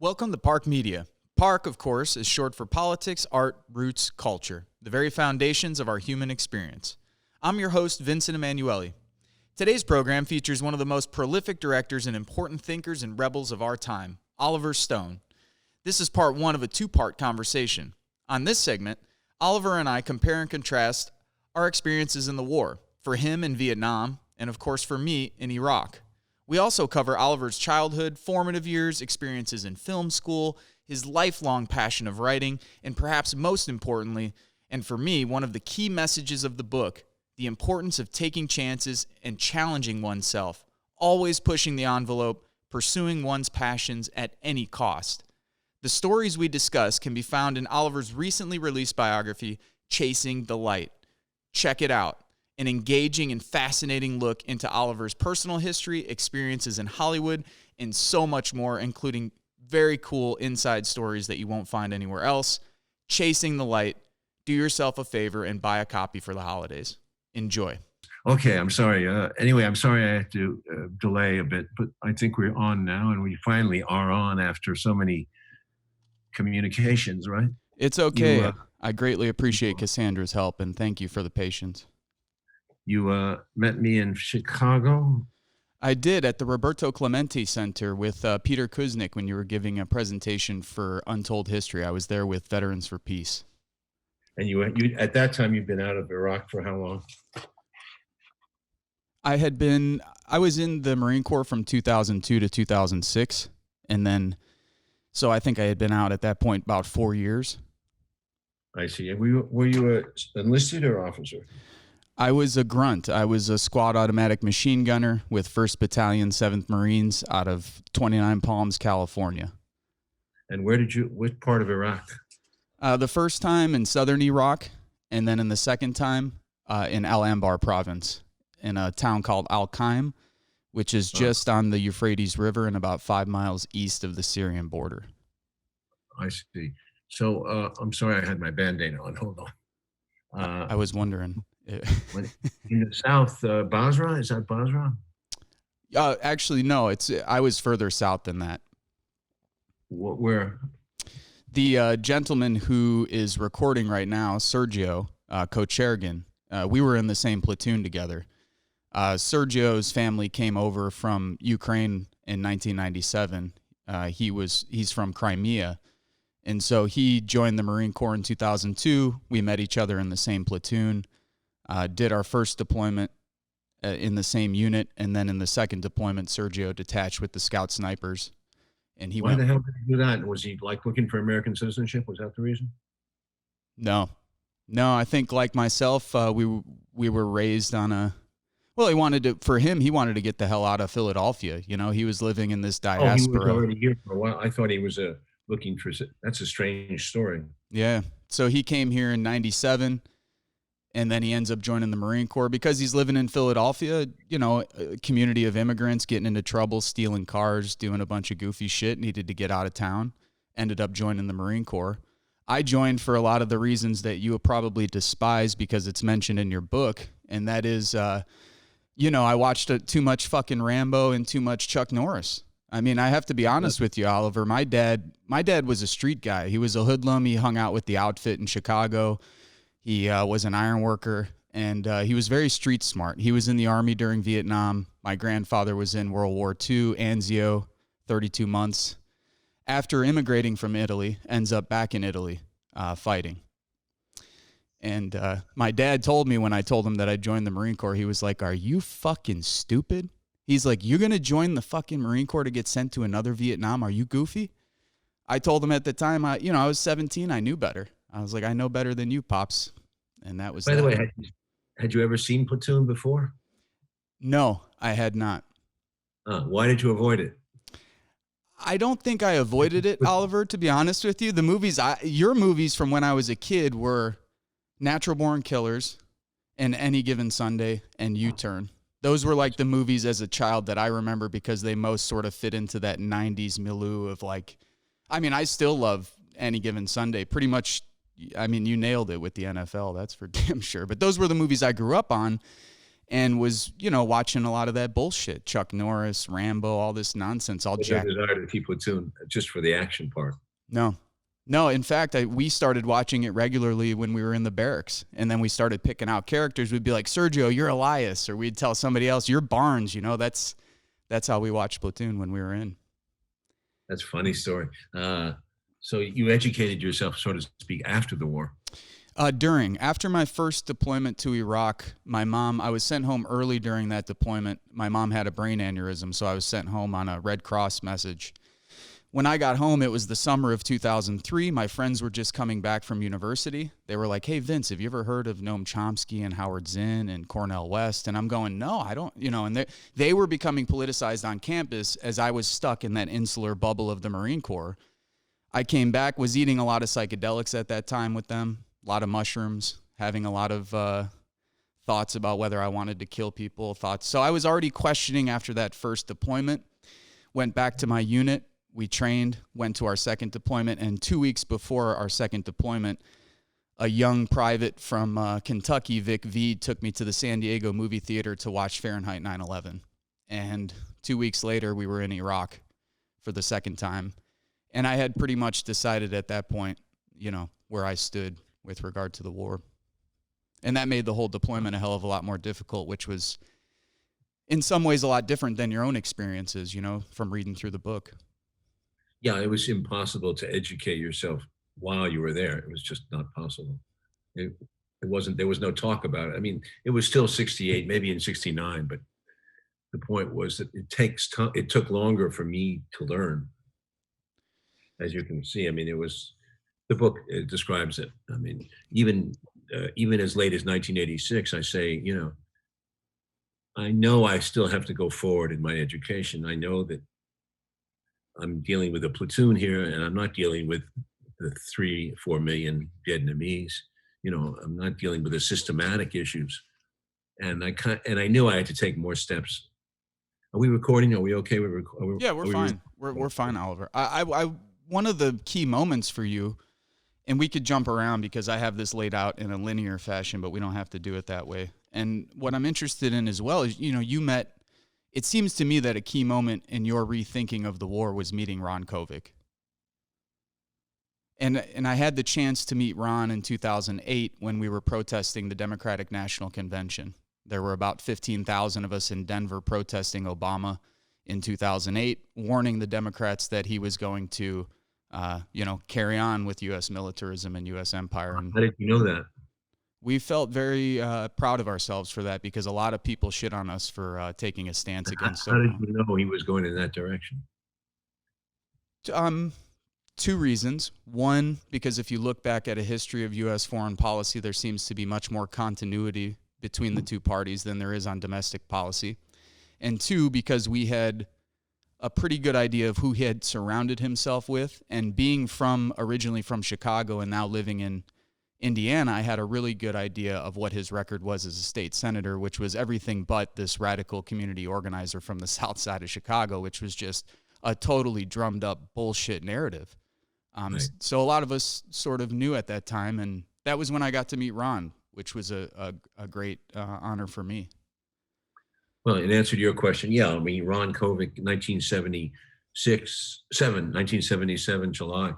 Welcome to Park Media. Park, of course, is short for politics, art, roots, culture, the very foundations of our human experience. I'm your host, Vincent Emanuele. Today's program features one of the most prolific directors and important thinkers and rebels of our time, Oliver Stone. This is part one of a two-part conversation. On this segment, Oliver and I compare and contrast our experiences in the war, for him in Vietnam, and of course for me in Iraq. We also cover Oliver's childhood, formative years, experiences in film school, his lifelong passion of writing, and perhaps most importantly, and for me, one of the key messages of the book, the importance of taking chances and challenging oneself, always pushing the envelope, pursuing one's passions at any cost. The stories we discuss can be found in Oliver's recently released biography, Chasing the Light. Check it out. An engaging and fascinating look into Oliver's personal history, experiences in Hollywood, and so much more, including very cool inside stories that you won't find anywhere else. Chasing the Light. Do yourself a favor and buy a copy for the holidays. Enjoy. Okay, I'm sorry. Anyway, I'm sorry I had to delay a bit, but I think we're on now, and we finally are on after so many communications, right? It's okay. I greatly appreciate Cassandra's help, and thank you for the patience. You met me in Chicago? I did at the Roberto Clemente Center with Peter Kuznick when you were giving a presentation for Untold History. I was there with Veterans for Peace. And you at that time, you've been out of Iraq for how long? I was in the Marine Corps from 2002 to 2006. And then, so I think I had been out at that point about 4 years. I see. Were you a enlisted or officer? I was a grunt. I was a squad automatic machine gunner with 1st Battalion, 7th Marines out of 29 Palms, California. And which part of Iraq? The first time in southern Iraq, and then in the second time in Al Anbar province, in a town called Al-Qaim, which is just on the Euphrates River and about 5 miles east of the Syrian border. I see. So I'm sorry I had my Band-Aid on. Hold on. I was wondering. In the south, Basra? Is that Basra? Actually, no. I was further south than that. Where? The gentleman who is recording right now, Sergio Kochergin, we were in the same platoon together. Sergio's family came over from Ukraine in 1997. He's from Crimea. And so he joined the Marine Corps in 2002. We met each other in the same platoon. Did our first deployment in the same unit, and then in the second deployment, Sergio detached with the Scout Snipers. And Why the hell did he do that? Was he like looking for American citizenship? Was that the reason? No. I think like myself, we were raised on a. Well, he wanted to get the hell out of Philadelphia. You know, he was living in this diaspora. Oh, he was already here for a while. I thought he was looking for. That's a strange story. Yeah. So he came here in '97. And then he ends up joining the Marine Corps because he's living in Philadelphia, you know, a community of immigrants getting into trouble, stealing cars, doing a bunch of goofy shit, needed to get out of town, ended up joining the Marine Corps. I joined for a lot of the reasons that you would probably despise because it's mentioned in your book, and that is, I watched too much fucking Rambo and too much Chuck Norris. I mean, I have to be honest with you, Oliver. My dad was a street guy. He was a hoodlum. He hung out with the outfit in Chicago. He was an iron worker, and he was very street smart. He was in the Army during Vietnam. My grandfather was in World War II, Anzio, 32 months. After immigrating from Italy, ends up back in Italy fighting. And my dad told me when I told him that I joined the Marine Corps, he was like, "Are you fucking stupid?" He's like, "You're going to join the fucking Marine Corps to get sent to another Vietnam? Are you goofy?" I told him at the time, I was 17, I knew better. I was like, "I know better than you, Pops." And that was By the way, had you ever seen Platoon before? No, I had not. Why did you avoid it? I don't think I avoided it, Oliver, to be honest with you. Your movies from when I was a kid were Natural Born Killers and Any Given Sunday and U-Turn. Those were like the movies as a child that I remember because they most sort of fit into that 90s milieu of like, I mean, I still love Any Given Sunday pretty much. I mean, you nailed it with the NFL, that's for damn sure. But those were the movies I grew up on. and was, you know, watching a lot of that bullshit. Chuck Norris, Rambo, all this nonsense, all With no jacked. desire to keep Platoon just for the action part. No. No, in fact, we started watching it regularly when we were in the barracks. And then we started picking out characters. We'd be like, Sergio, you're Elias. Or we'd tell somebody else, you're Barnes. You know, that's how we watched Platoon when we were in. That's a funny story. So you educated yourself, so to speak, after the war. After my first deployment to Iraq, I was sent home early during that deployment. My mom had a brain aneurysm, so I was sent home on a Red Cross message. When I got home, it was the summer of 2003. My friends were just coming back from university. They were like, hey, Vince, have you ever heard of Noam Chomsky and Howard Zinn and Cornel West? And I'm going, no, I don't, you know, and they were becoming politicized on campus as I was stuck in that insular bubble of the Marine Corps. I came back, was eating a lot of psychedelics at that time with them, a lot of mushrooms, having a lot of thoughts about whether I wanted to kill people, So I was already questioning after that first deployment, went back to my unit. We trained, went to our second deployment, and 2 weeks before our second deployment, a young private from Kentucky, Vic V, took me to the San Diego movie theater to watch Fahrenheit 9/11. And 2 weeks later, we were in Iraq for the second time. And I had pretty much decided at that point, you know, where I stood with regard to the war. And that made the whole deployment a hell of a lot more difficult, which was in some ways a lot different than your own experiences, you know, from reading through the book. Yeah, it was impossible to educate yourself while you were there. It was just not possible. It wasn't, there was no talk about it. I mean, it was still 68, maybe in 69, but the point was that it took longer for me to learn. As you can see, I mean, the book describes it. I mean, even as late as 1986, I say, you know I still have to go forward in my education. I know that I'm dealing with a platoon here, and I'm not dealing with the 3-4 million Vietnamese. You know, I'm not dealing with the systematic issues, and I knew I had to take more steps. Are we recording? Are we okay? Yeah, we're fine. We're fine, Oliver. I one of the key moments for you, and we could jump around because I have this laid out in a linear fashion, but we don't have to do it that way. And what I'm interested in as well is, you know, it seems to me that a key moment in your rethinking of the war was meeting Ron Kovic. And I had the chance to meet Ron in 2008 when we were protesting the Democratic National Convention. There were about 15,000 of us in Denver protesting Obama in 2008, warning the Democrats that he was going to, carry on with U.S. militarism and U.S. empire. And how did you know that? We felt very proud of ourselves for that because a lot of people shit on us for taking a stance against How did you know he was going in that direction? Two reasons. One, because if you look back at a history of U.S. foreign policy, there seems to be much more continuity between the two parties than there is on domestic policy. And two, because we had a pretty good idea of who he had surrounded himself with. And being originally from Chicago and now living in Indiana, I had a really good idea of what his record was as a state senator, which was everything but this radical community organizer from the south side of Chicago, which was just a totally drummed up bullshit narrative. Right. So a lot of us sort of knew at that time, and that was when I got to meet Ron, which was a great honor for me. Well, in answer to your question, yeah, I mean, Ron Kovic, 1977, July.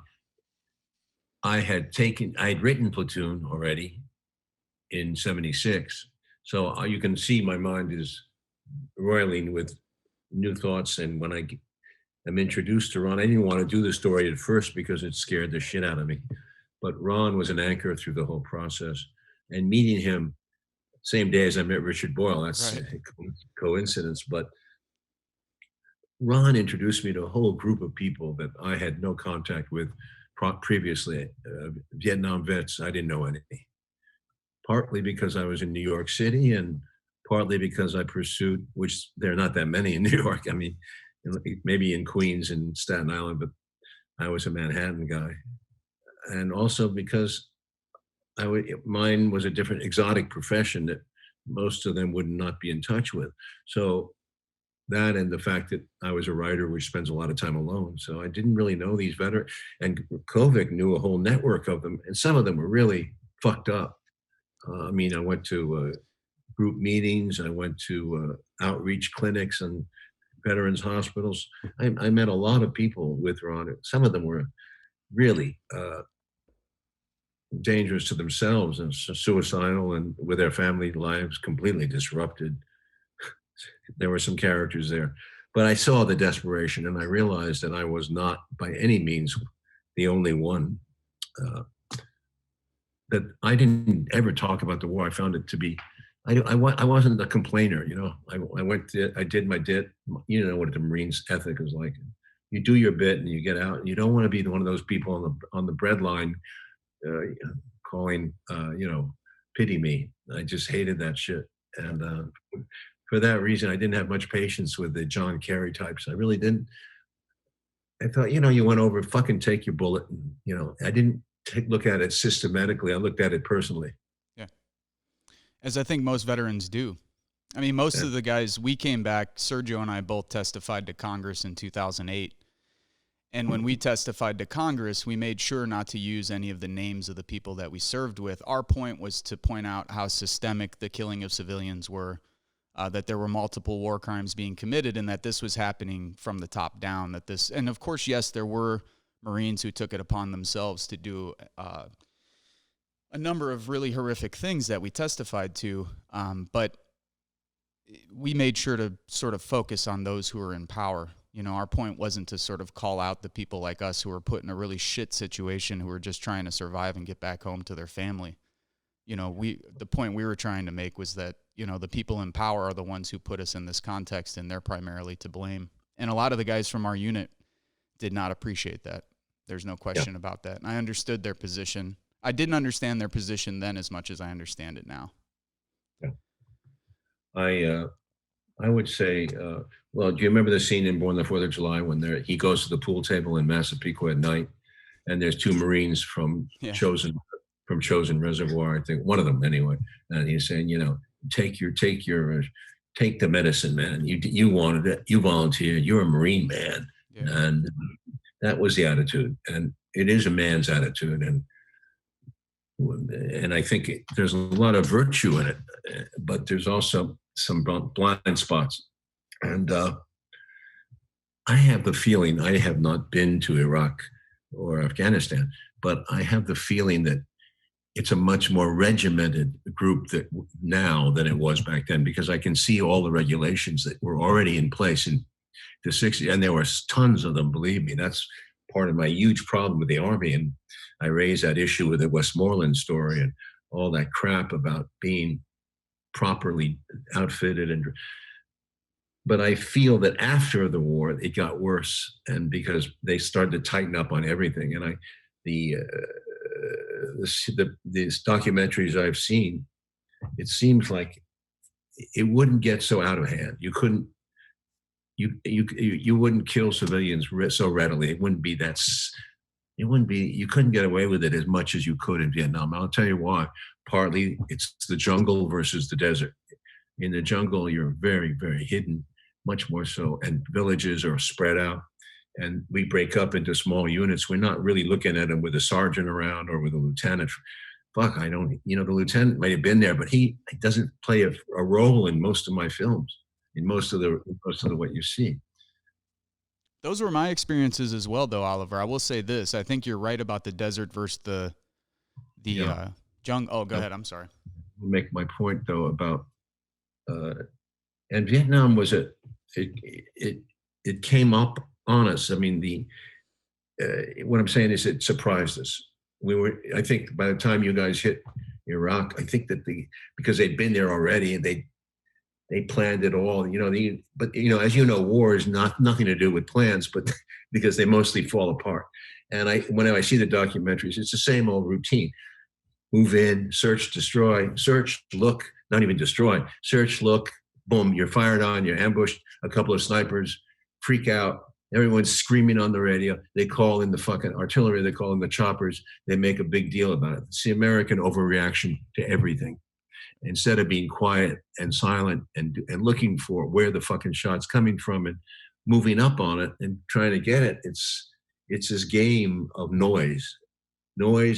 I had written Platoon already in 76. So you can see my mind is roiling with new thoughts. And when I am introduced to Ron, I didn't want to do the story at first because it scared the shit out of me. But Ron was an anchor through the whole process. And meeting him same day as I met Richard Boyle, that's right. A coincidence. But Ron introduced me to a whole group of people that I had no contact with previously. Vietnam vets, I didn't know any. Partly because I was in New York City, and partly because I pursued, which there are not that many in New York. I mean, maybe in Queens and Staten Island, but I was a Manhattan guy. And also because mine was a different exotic profession that most of them would not be in touch with. So that, and the fact that I was a writer which spends a lot of time alone. So I didn't really know these veterans. And Kovic knew a whole network of them, and some of them were really fucked up. I mean, I went to group meetings. I went to outreach clinics and veterans hospitals. I met a lot of people with Ron. Some of them were really dangerous to themselves and suicidal, and with their family lives completely disrupted. There were some characters there, but I saw the desperation, and I realized that I was not by any means the only one. That I didn't ever talk about the war. I found it to be, I wasn't a complainer, you know. I did my bit. You know what the Marines ethic is like. You do your bit and you get out. You don't want to be one of those people on the breadline calling, pity me. I just hated that shit. And for that reason, I didn't have much patience with the John Kerry types. I really didn't. I thought, you went over, fucking take your bullet. And, I didn't look at it systematically. I looked at it personally. Yeah. As I think most veterans do. I mean, most of the guys, we came back, Sergio and I both testified to Congress in 2008. And when we testified to Congress, we made sure not to use any of the names of the people that we served with. Our point was to point out how systemic the killing of civilians were, that there were multiple war crimes being committed, and that this was happening from the top down. And of course, yes, there were Marines who took it upon themselves to do a number of really horrific things that we testified to, but we made sure to sort of focus on those who were in power. Our point wasn't to sort of call out the people like us who were put in a really shit situation, who were just trying to survive and get back home to their family. The point we were trying to make was that, the people in power are the ones who put us in this context, and they're primarily to blame. And a lot of the guys from our unit did not appreciate that. There's no question about that. And I understood their position. I didn't understand their position then as much as I understand it now. Yeah. I would say, well, do you remember the scene in Born the 4th of July when he goes to the pool table in Massapequa at night, and there's two Marines from Chosin Reservoir, I think, one of them anyway, and he's saying, take the medicine, man. You wanted it, you volunteered, you're a Marine, man. Yeah. And that was the attitude, and it is a man's attitude, and I think there's a lot of virtue in it, but there's also some blind spots. And I have the feeling, I have not been to Iraq or Afghanistan, but I have the feeling that it's a much more regimented group now than it was back then, because I can see all the regulations that were already in place in the 60s, and there were tons of them, believe me. That's part of my huge problem with the Army, and I raised that issue with the Westmoreland story and all that crap about being properly outfitted. But I feel that after the war, it got worse, and because they started to tighten up on everything. And these documentaries I've seen, it seems like it wouldn't get so out of hand. You wouldn't kill civilians so readily. It wouldn't be that. You couldn't get away with it as much as you could in Vietnam. I'll tell you why. Partly it's the jungle versus the desert. In the jungle, you're very, very hidden, much more so, and villages are spread out, and we break up into small units. We're not really looking at them with a sergeant around or with a lieutenant. Fuck, the lieutenant might have been there, but he doesn't play a role in most of my films, in most of the what you see. Those were my experiences as well, though, Oliver. I will say this. I think you're right about the desert versus the jungle. Oh, go ahead. I'm sorry. I'll make my point, though, about and Vietnam was it came up on us. I mean, what I'm saying is it surprised us. I think by the time you guys hit Iraq, I think that because they'd been there already and they planned it all, but as you know, war is nothing to do with plans, but because they mostly fall apart. And whenever I see the documentaries, it's the same old routine. Move in, search, destroy, search, look, not even destroy, search, look, boom, you're fired on, you're ambushed, a couple of snipers, freak out, everyone's screaming on the radio, they call in the fucking artillery, they call in the choppers, they make a big deal about it. It's the American overreaction to everything. Instead of being quiet and silent and looking for where the fucking shot's coming from and moving up on it and trying to get it, it's this game of noise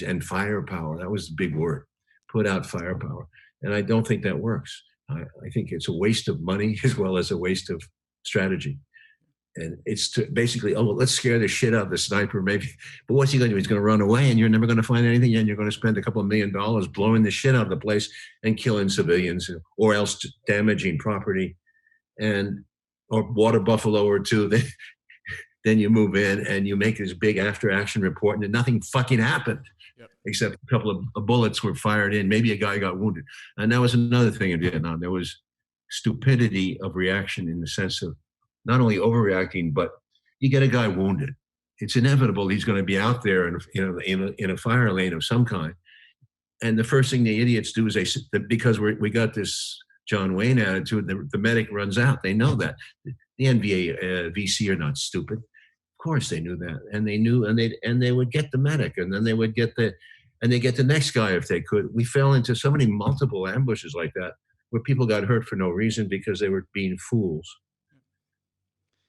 and firepower. That was the big word. Put out firepower. And I don't think that works. I think it's a waste of money as well as a waste of strategy. And it's to basically, oh, well, let's scare the shit out of the sniper, maybe. But what's he going to do? He's going to run away, and you're never going to find anything. And you're going to spend a couple of $1 million blowing the shit out of the place and killing civilians, or else damaging property, and or water buffalo or two. Then you move in and you make this big after-action report, and nothing fucking happened, except a couple of bullets were fired in. Maybe a guy got wounded, and that was another thing in Vietnam. There was stupidity of reaction in the sense of not only overreacting, but you get a guy wounded. It's inevitable he's going to be out there in a fire lane of some kind. And the first thing the idiots do is because we got this John Wayne attitude, the medic runs out. They know that. The NVA, VC are not stupid. Of course they knew that. And they knew, and they would get the medic, and then they would get the next guy if they could. We fell into so many multiple ambushes like that where people got hurt for no reason because they were being fools.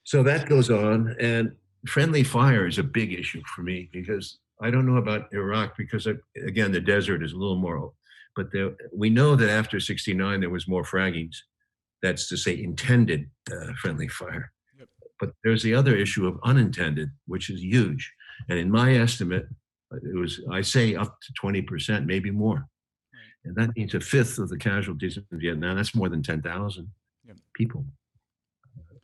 So that goes on, and friendly fire is a big issue for me because I don't know about Iraq because, again, the desert is a little more, but we know that after 69 there was more fraggings. That's to say intended friendly fire. Yep. But there's the other issue of unintended, which is huge. And in my estimate, I say up to 20%, maybe more. Right. And that means a fifth of the casualties in Vietnam. That's more than 10,000 people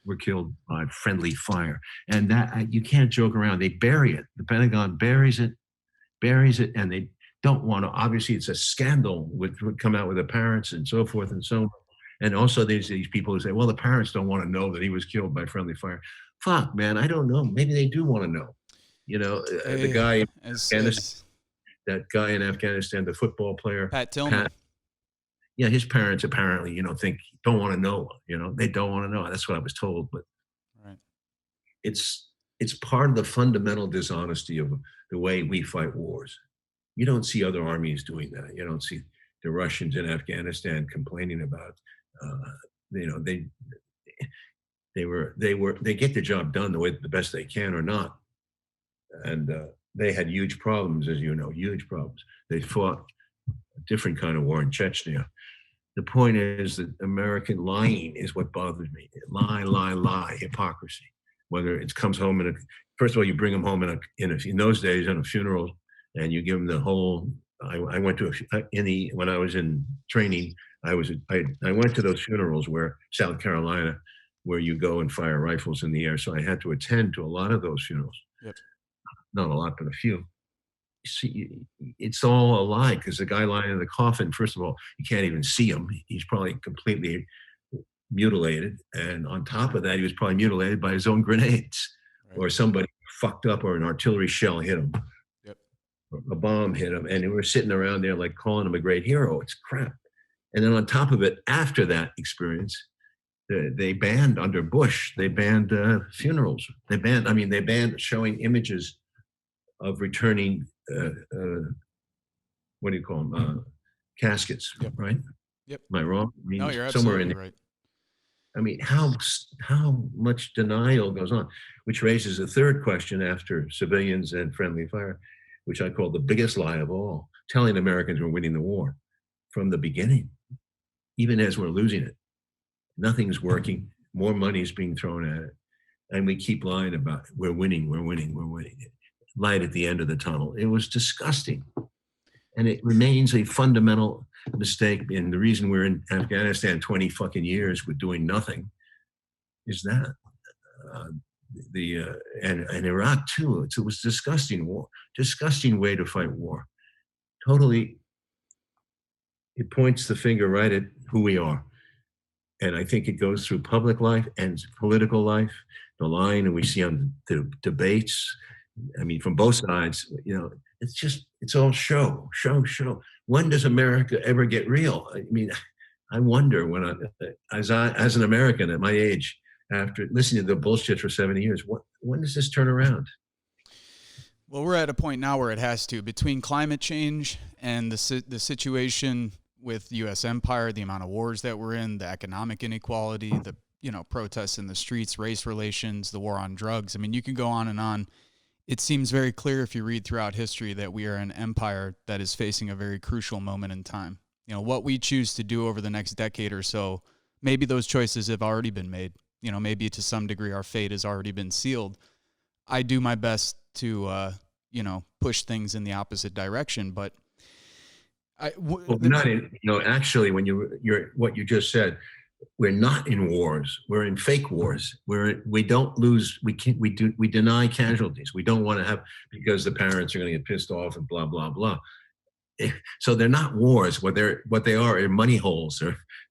were killed by friendly fire. And that you can't joke around. They bury it. The Pentagon buries it, and they don't want to. Obviously, it's a scandal would come out with the parents and so forth and so on. And also there's these people who say, well, the parents don't want to know that he was killed by friendly fire. Fuck, man, I don't know. Maybe they do want to know. The guy that guy in Afghanistan, the football player. Pat Tillman. Yeah, his parents apparently, don't want to know. They don't want to know. That's what I was told. But right. It's part of the fundamental dishonesty of the way we fight wars. You don't see other armies doing that. You don't see the Russians in Afghanistan complaining about, they get the job done the best they can or not. And they had huge problems, as you know, huge problems. They fought a different kind of war in Chechnya. The point is that American lying is what bothers me. Lie, hypocrisy. Whether it comes home first of all, you bring them home in those days in a funeral, and you give them the whole. I went to when I was in training, I went to those funerals where South Carolina, where you go and fire rifles in the air. So I had to attend to a lot of those funerals. Yep. Not a lot, but a few. See, it's all a lie because the guy lying in the coffin, first of all, you can't even see him. He's probably completely mutilated. And on top of that, he was probably mutilated by his own grenades, right. Or somebody fucked up, or an artillery shell hit him. Yep. Or a bomb hit him. And we're sitting around there like calling him a great hero. It's crap. And then on top of it, after that experience, they banned under Bush, they banned funerals. They banned showing images of returning what do you call them? Caskets, yep. Right? Yep. Am I wrong? No, you're absolutely right. How much denial goes on, which raises a third question after civilians and friendly fire, which I call the biggest lie of all, telling Americans we're winning the war from the beginning, even as we're losing it. Nothing's working. More money is being thrown at it. And we keep lying about it. We're winning. Light at the end of the tunnel. It was disgusting. And it remains a fundamental mistake. And the reason we're in Afghanistan 20 fucking years with doing nothing is that. And Iraq too. It was disgusting war. Disgusting way to fight war. Totally, it points the finger right at who we are. And I think it goes through public life and political life. The line, and we see on the debates, from both sides, it's all show. When does America ever get real? I wonder as an American at my age, after listening to the bullshit for 70 years, when does this turn around? Well, we're at a point now where it has to. Between climate change and the situation with U.S. empire, the amount of wars that we're in, the economic inequality, the protests in the streets, race relations, the war on drugs. You can go on and on. It seems very clear if you read throughout history that we are an empire that is facing a very crucial moment in time. You know, what we choose to do over the next decade or so, maybe those choices have already been made. You know, maybe to some degree our fate has already been sealed. I do my best to, push things in the opposite direction, but Well, we're not in, actually, when you're what you just said, we're not in wars. We're in fake wars. We don't lose. We deny casualties. We don't want to have, because the parents are going to get pissed off and blah blah blah. So they're not wars. What they are money holes.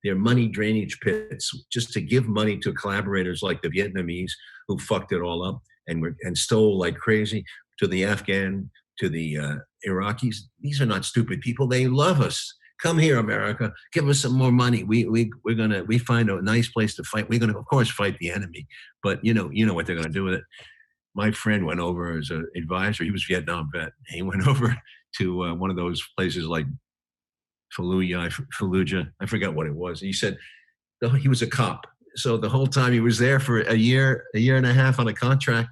They're money drainage pits, just to give money to collaborators like the Vietnamese who fucked it all up and stole like crazy, to the Afghan, to the Iraqis. These are not stupid people. They love us. Come here, America. Give us some more money. We find a nice place to fight. We're gonna, of course, fight the enemy. But you know what they're gonna do with it. My friend went over as an advisor. He was a Vietnam vet. He went over to one of those places like Fallujah. I forgot what it was. He said he was a cop. So the whole time he was there for a year and a half on a contract,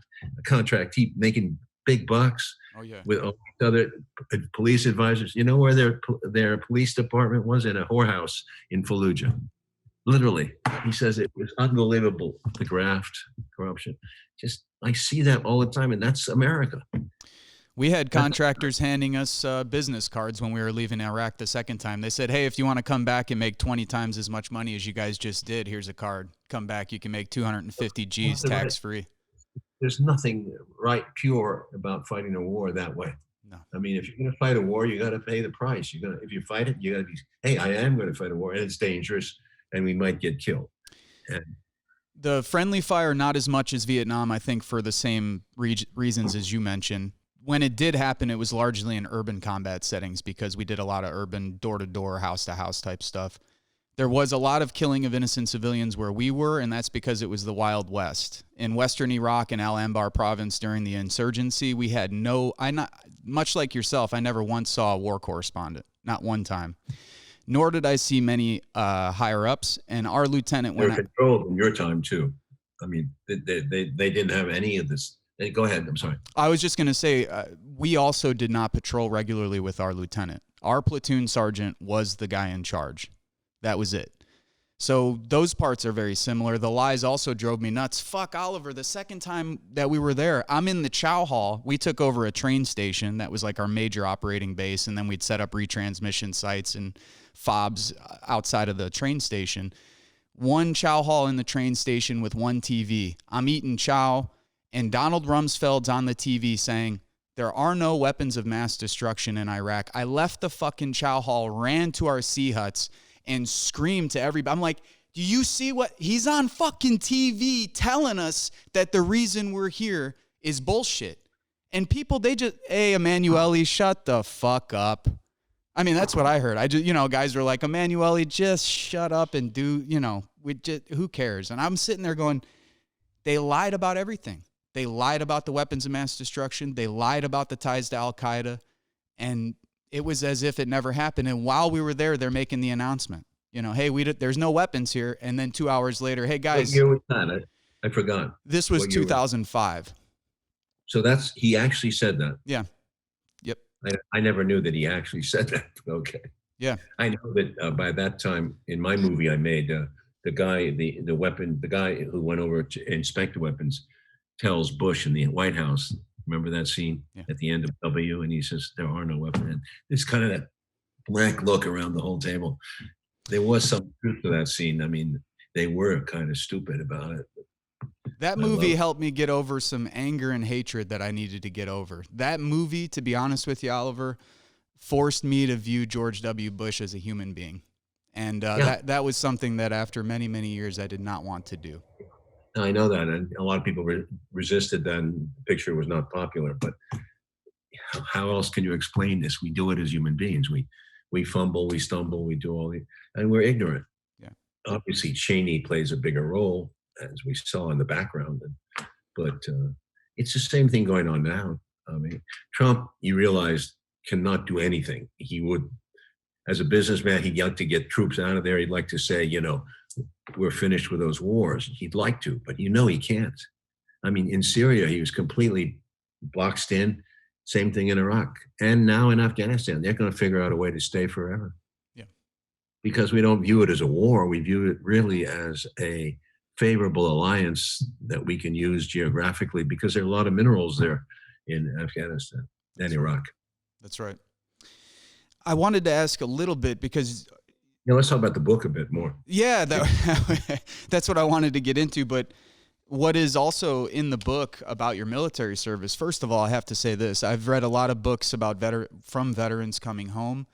he making big bucks. Oh yeah. With other police advisors. You know where their police department was? In a whorehouse in Fallujah. Literally. He says it was unbelievable, the graft, corruption. Just, I see that all the time, and that's America. We had contractors handing us business cards when we were leaving Iraq the second time. They said, hey, if you want to come back and make 20 times as much money as you guys just did, here's a card. Come back, you can make 250 G's tax-free. There's nothing pure about fighting a war that way. No. I mean, if you're going to fight a war, you got to pay the price. If you fight it, you got to be, hey, I am going to fight a war, and it's dangerous, and we might get killed. And the friendly fire, not as much as Vietnam, I think, for the same reasons as you mentioned. When it did happen, it was largely in urban combat settings because we did a lot of urban door-to-door, house-to-house type stuff. There was a lot of killing of innocent civilians where we were, and that's because it was the Wild West. In western Iraq and Al-Anbar province during the insurgency, we had much like yourself, I never once saw a war correspondent, not one time. Nor did I see many higher-ups, and our lieutenant went out. They were controlled in your time, too. I mean, they didn't have any of this. Go ahead, I'm sorry. I was just going to say, we also did not patrol regularly with our lieutenant. Our platoon sergeant was the guy in charge. That was it. So those parts are very similar. The lies also drove me nuts. Fuck, Oliver, the second time that we were there, I'm in the chow hall. We took over a train station that was like our major operating base, and then we'd set up retransmission sites and fobs outside of the train station. One chow hall in the train station with one TV. I'm eating chow, and Donald Rumsfeld's on the TV saying, there are no weapons of mass destruction in Iraq. I left the fucking chow hall, ran to our sea huts, and screamed to everybody. I'm like, do you see what? He's on fucking TV telling us that the reason we're here is bullshit. And people, they just, hey, Emanuele, shut the fuck up. I mean, that's what I heard. Guys were like, Emanuele, just shut up and do, who cares? And I'm sitting there going, they lied about everything. They lied about the weapons of mass destruction. They lied about the ties to Al-Qaeda. And it was as if it never happened. And while we were there, they're making the announcement, hey, there's no weapons here. And then 2 hours later, hey, guys. What year was that? I forgot. This was 2005. So he actually said that. Yeah. Yep. I never knew that he actually said that. Okay. Yeah. I know that by that time in my movie I made, the guy who went over to inspect the weapons tells Bush in the White House, remember that scene at the end of W? And he says, there are no weapons. And it's kind of that blank look around the whole table. There was some truth to that scene. I mean, they were kind of stupid about it. That movie helped me get over some anger and hatred that I needed to get over. That movie, to be honest with you, Oliver, forced me to view George W. Bush as a human being. And that was something that after many, many years I did not want to do. I know that, and a lot of people resisted that, and the picture was not popular. But how else can you explain this? We do it as human beings. We fumble, we stumble, we do all the, and we're ignorant. Yeah. Obviously, Cheney plays a bigger role, as we saw in the background. But it's the same thing going on now. I mean, Trump, you realize, cannot do anything. He would, as a businessman, he'd like to get troops out of there. He'd like to say, we're finished with those wars. He'd like to, but he can't. I mean, in Syria, he was completely boxed in. Same thing in Iraq. And now in Afghanistan, they're going to figure out a way to stay forever. Yeah. because we don't view it as a war. We view it really as a favorable alliance that we can use geographically, because there are a lot of minerals there in Afghanistan and Iraq. That's right. I wanted to ask a little bit because... Yeah, let's talk about the book a bit more. Yeah, that's what I wanted to get into. But what is also in the book about your military service, first of all, I have to say this. I've read a lot of books about from veterans coming home.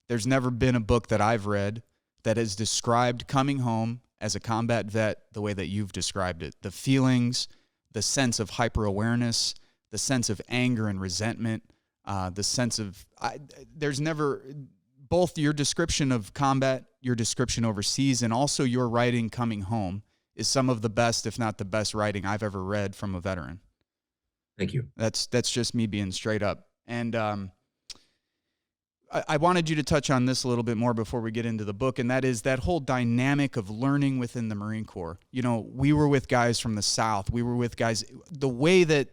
There's never been a book that I've read that has described coming home as a combat vet the way that you've described it. The feelings, the sense of hyper-awareness, the sense of anger and resentment, the sense of... there's never... Both your description of combat, your description overseas, and also your writing coming home is some of the best, if not the best writing I've ever read from a veteran. Thank you. That's just me being straight up. And I wanted you to touch on this a little bit more before we get into the book, and that is that whole dynamic of learning within the Marine Corps. You know, we were with guys from the South. We were with guys... The way that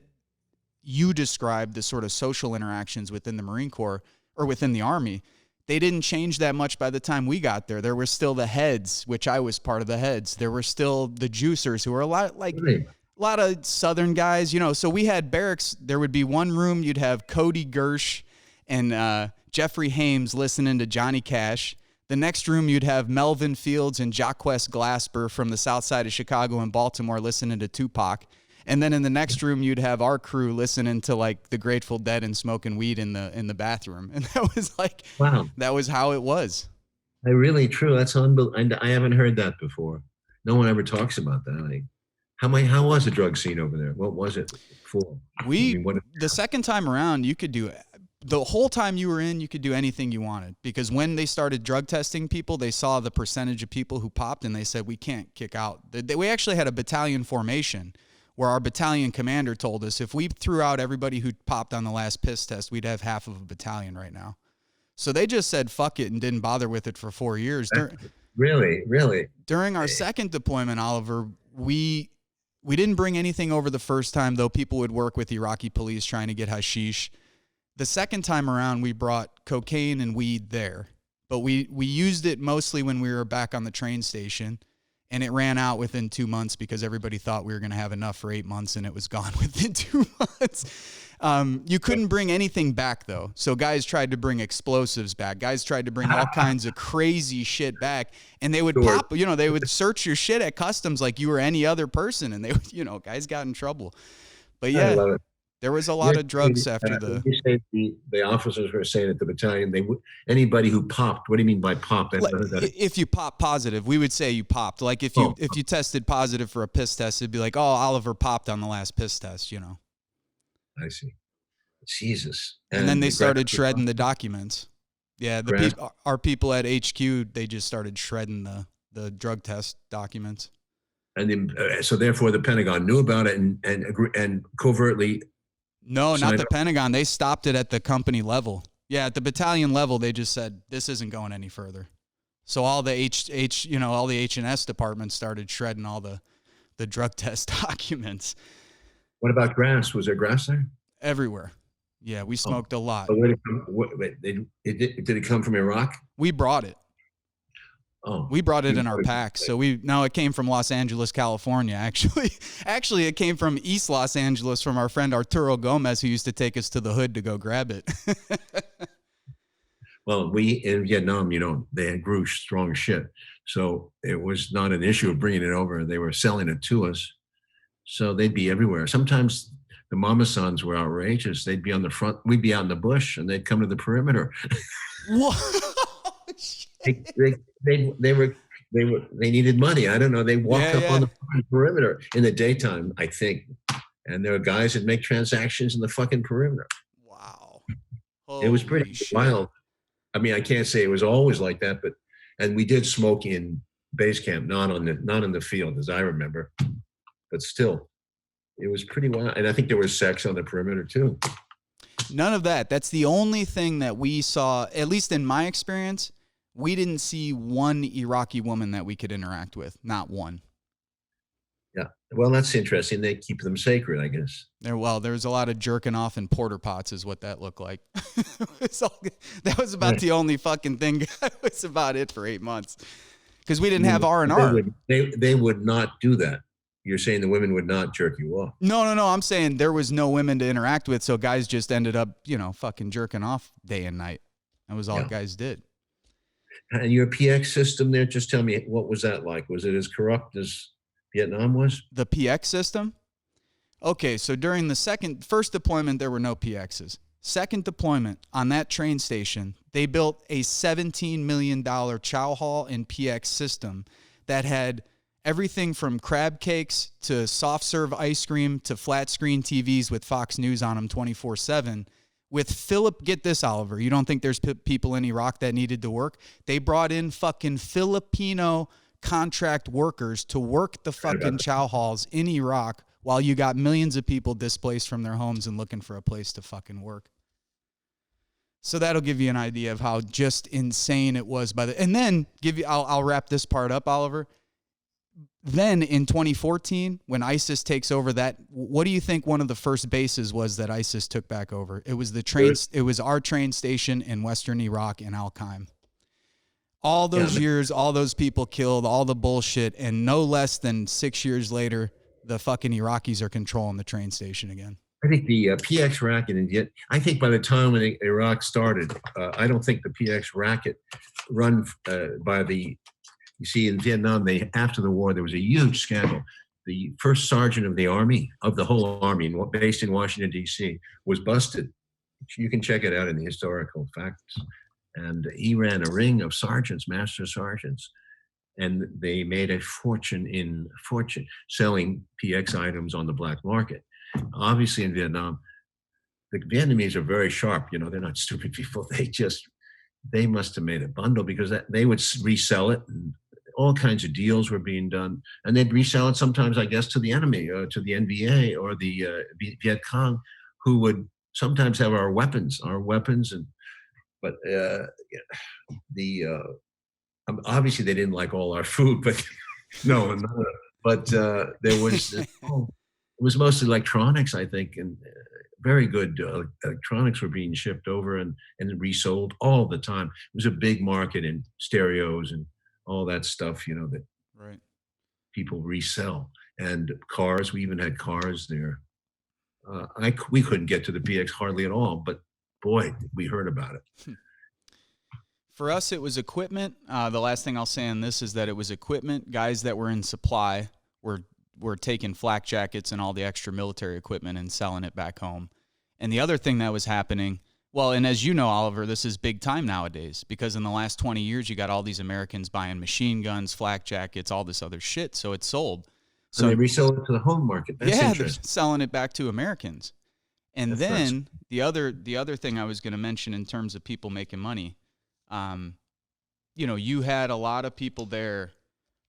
you described the sort of social interactions within the Marine Corps or within the Army, they didn't change that much by the time we got there. There were still the heads, which I was part of the heads. There were still the juicers, who were a lot like a lot of Southern guys, you know. So we had barracks. There would be one room. You'd have Cody Gersh and Jeffrey Hames listening to Johnny Cash. The next room, you'd have Melvin Fields and Jacquez Glasper from the south side of Chicago and Baltimore listening to Tupac. And then in the next room, you'd have our crew listening to like the Grateful Dead and smoking weed in the bathroom. And that was like, wow, that was how it was. Really true. That's unbelievable. I haven't heard that before. No one ever talks about that. Like, how was the drug scene over there? What was it for? The second time around, you could do the whole time you were in, you could do anything you wanted, because when they started drug testing people, they saw the percentage of people who popped and they said, we can't kick out. We actually had a battalion formation where our battalion commander told us if we threw out everybody who popped on the last piss test, we'd have half of a battalion right now. So they just said, fuck it, and didn't bother with it for 4 years. Really? During our second deployment, Oliver, we didn't bring anything over the first time, though people would work with Iraqi police trying to get hashish. The second time around, we brought cocaine and weed there, but we used it mostly when we were back on the train station. And it ran out within 2 months because everybody thought we were going to have enough for 8 months, and it was gone within 2 months. You couldn't bring anything back, though. So guys tried to bring explosives back. Guys tried to bring all kinds of crazy shit back. And they would pop, they would search your shit at customs like you were any other person. And they would, guys got in trouble. But yeah, there was a lot of drugs after You say the officers were saying at the battalion, anybody who popped. What do you mean by popped? If you pop positive, we would say you popped. Like if you tested positive for a piss test, it'd be like, oh, Oliver popped on the last piss test, I see. Jesus. And then they started shredding the documents. Yeah, our people at HQ, they just started shredding the drug test documents. And then, so therefore, the Pentagon knew about it and covertly. No, not the Pentagon. They stopped it at the company level. Yeah, at the battalion level, they just said this isn't going any further. So all the all the H&S departments started shredding all the drug test documents. What about grass? Was there grass there? Everywhere. Yeah, we smoked a lot. But did it come from Iraq? We brought it. Oh, we brought it in our packs. So it came from Los Angeles, California, actually. Actually, it came from East Los Angeles from our friend Arturo Gomez, who used to take us to the hood to go grab it. Well, in Vietnam, they grew strong shit. So it was not an issue of bringing it over. They were selling it to us. So they'd be everywhere. Sometimes the Mama Sons were outrageous. They'd be on the front. We'd be out in the bush, and they'd come to the perimeter. What? They needed money. I don't know. They walked up on the perimeter in the daytime, I think. And there were guys that make transactions in the fucking perimeter. Wow. It was pretty wild. I mean, I can't say it was always like that, and we did smoke in base camp, not in the field, as I remember. But still, it was pretty wild. And I think there was sex on the perimeter too. None of that. That's the only thing that we saw, at least in my experience. We didn't see one Iraqi woman that we could interact with. Not one. Yeah. Well, that's interesting. They keep them sacred, I guess. There's a lot of jerking off in porter pots is what that looked like. That was about Right. the only fucking thing. That was about it for 8 months. Because we didn't have They R&R. they would not do that. You're saying the women would not jerk you off. No. I'm saying there was no women to interact with, so guys just ended up, fucking jerking off day and night. That was all guys did. And your PX system there, just tell me, what was that like? Was it as corrupt as Vietnam was? The PX system? Okay, so during the first deployment, there were no PXs. Second deployment, on that train station, they built a $17 million chow hall and PX system that had everything from crab cakes to soft serve ice cream to flat screen TVs with Fox News on them 24/7. With get this, Oliver, you don't think there's people in Iraq that needed to work? They brought in fucking Filipino contract workers to work the fucking chow halls in Iraq while you got millions of people displaced from their homes and looking for a place to fucking work. So that'll give you an idea of how just insane it was and then I'll wrap this part up, Oliver. Then in 2014, when ISIS takes over that, what do you think one of the first bases was that ISIS took back over? It was it was our train station in Western Iraq in Al-Qaim. All those years, all those people killed, all the bullshit, and no less than 6 years later, the fucking Iraqis are controlling the train station again. I think the PX racket, and I think by the time when Iraq started, I don't think the PX racket run by the. You see, in Vietnam, after the war, there was a huge scandal. The first sergeant of the army, of the whole army, based in Washington, D.C., was busted. You can check it out in the historical facts. And he ran a ring of sergeants, master sergeants, and they made a fortune selling PX items on the black market. Obviously, in Vietnam, the Vietnamese are very sharp. They're not stupid people. They must have made a bundle because they would resell it. And all kinds of deals were being done, and they'd resell it sometimes, I guess, to the enemy, to the NVA or the Viet Cong, who would sometimes have our weapons, but obviously they didn't like all our food, but there was it was mostly electronics, I think, and very good electronics were being shipped over and resold all the time. It was a big market in stereos and all that stuff, that right. people resell. And cars, we even had cars there. We couldn't get to the PX hardly at all, but boy, we heard about it. For us, it was equipment. The last thing I'll say on this is that it was equipment. Guys that were in supply were taking flak jackets and all the extra military equipment and selling it back home. And the other thing that was happening, and as you know, Oliver, this is big time nowadays because in the last 20 years, you got all these Americans buying machine guns, flak jackets, all this other shit. So it's sold. So they resell it to the home market. That's they're selling it back to Americans. And then the other thing I was going to mention in terms of people making money, you had a lot of people there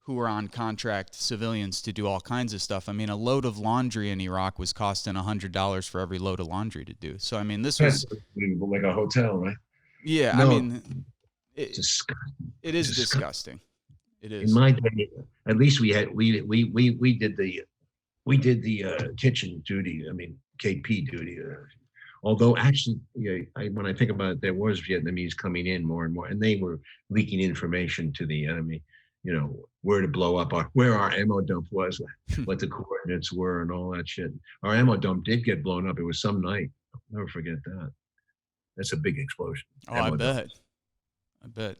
who were on contract, civilians, to do all kinds of stuff. I mean, a load of laundry in Iraq was costing $100 for every load of laundry to do. So, I mean, this was like a hotel, right? Yeah, no, I mean, it is disgusting. It is. In my day, at least we did the kitchen duty. I mean, KP duty. Although actually, when I think about it, there was Vietnamese coming in more and more, and they were leaking information to the enemy. Where to blow up where our ammo dump was, what the coordinates were, and all that shit. Our ammo dump did get blown up. It was some night. I'll never forget that. That's a big explosion. Oh, I bet.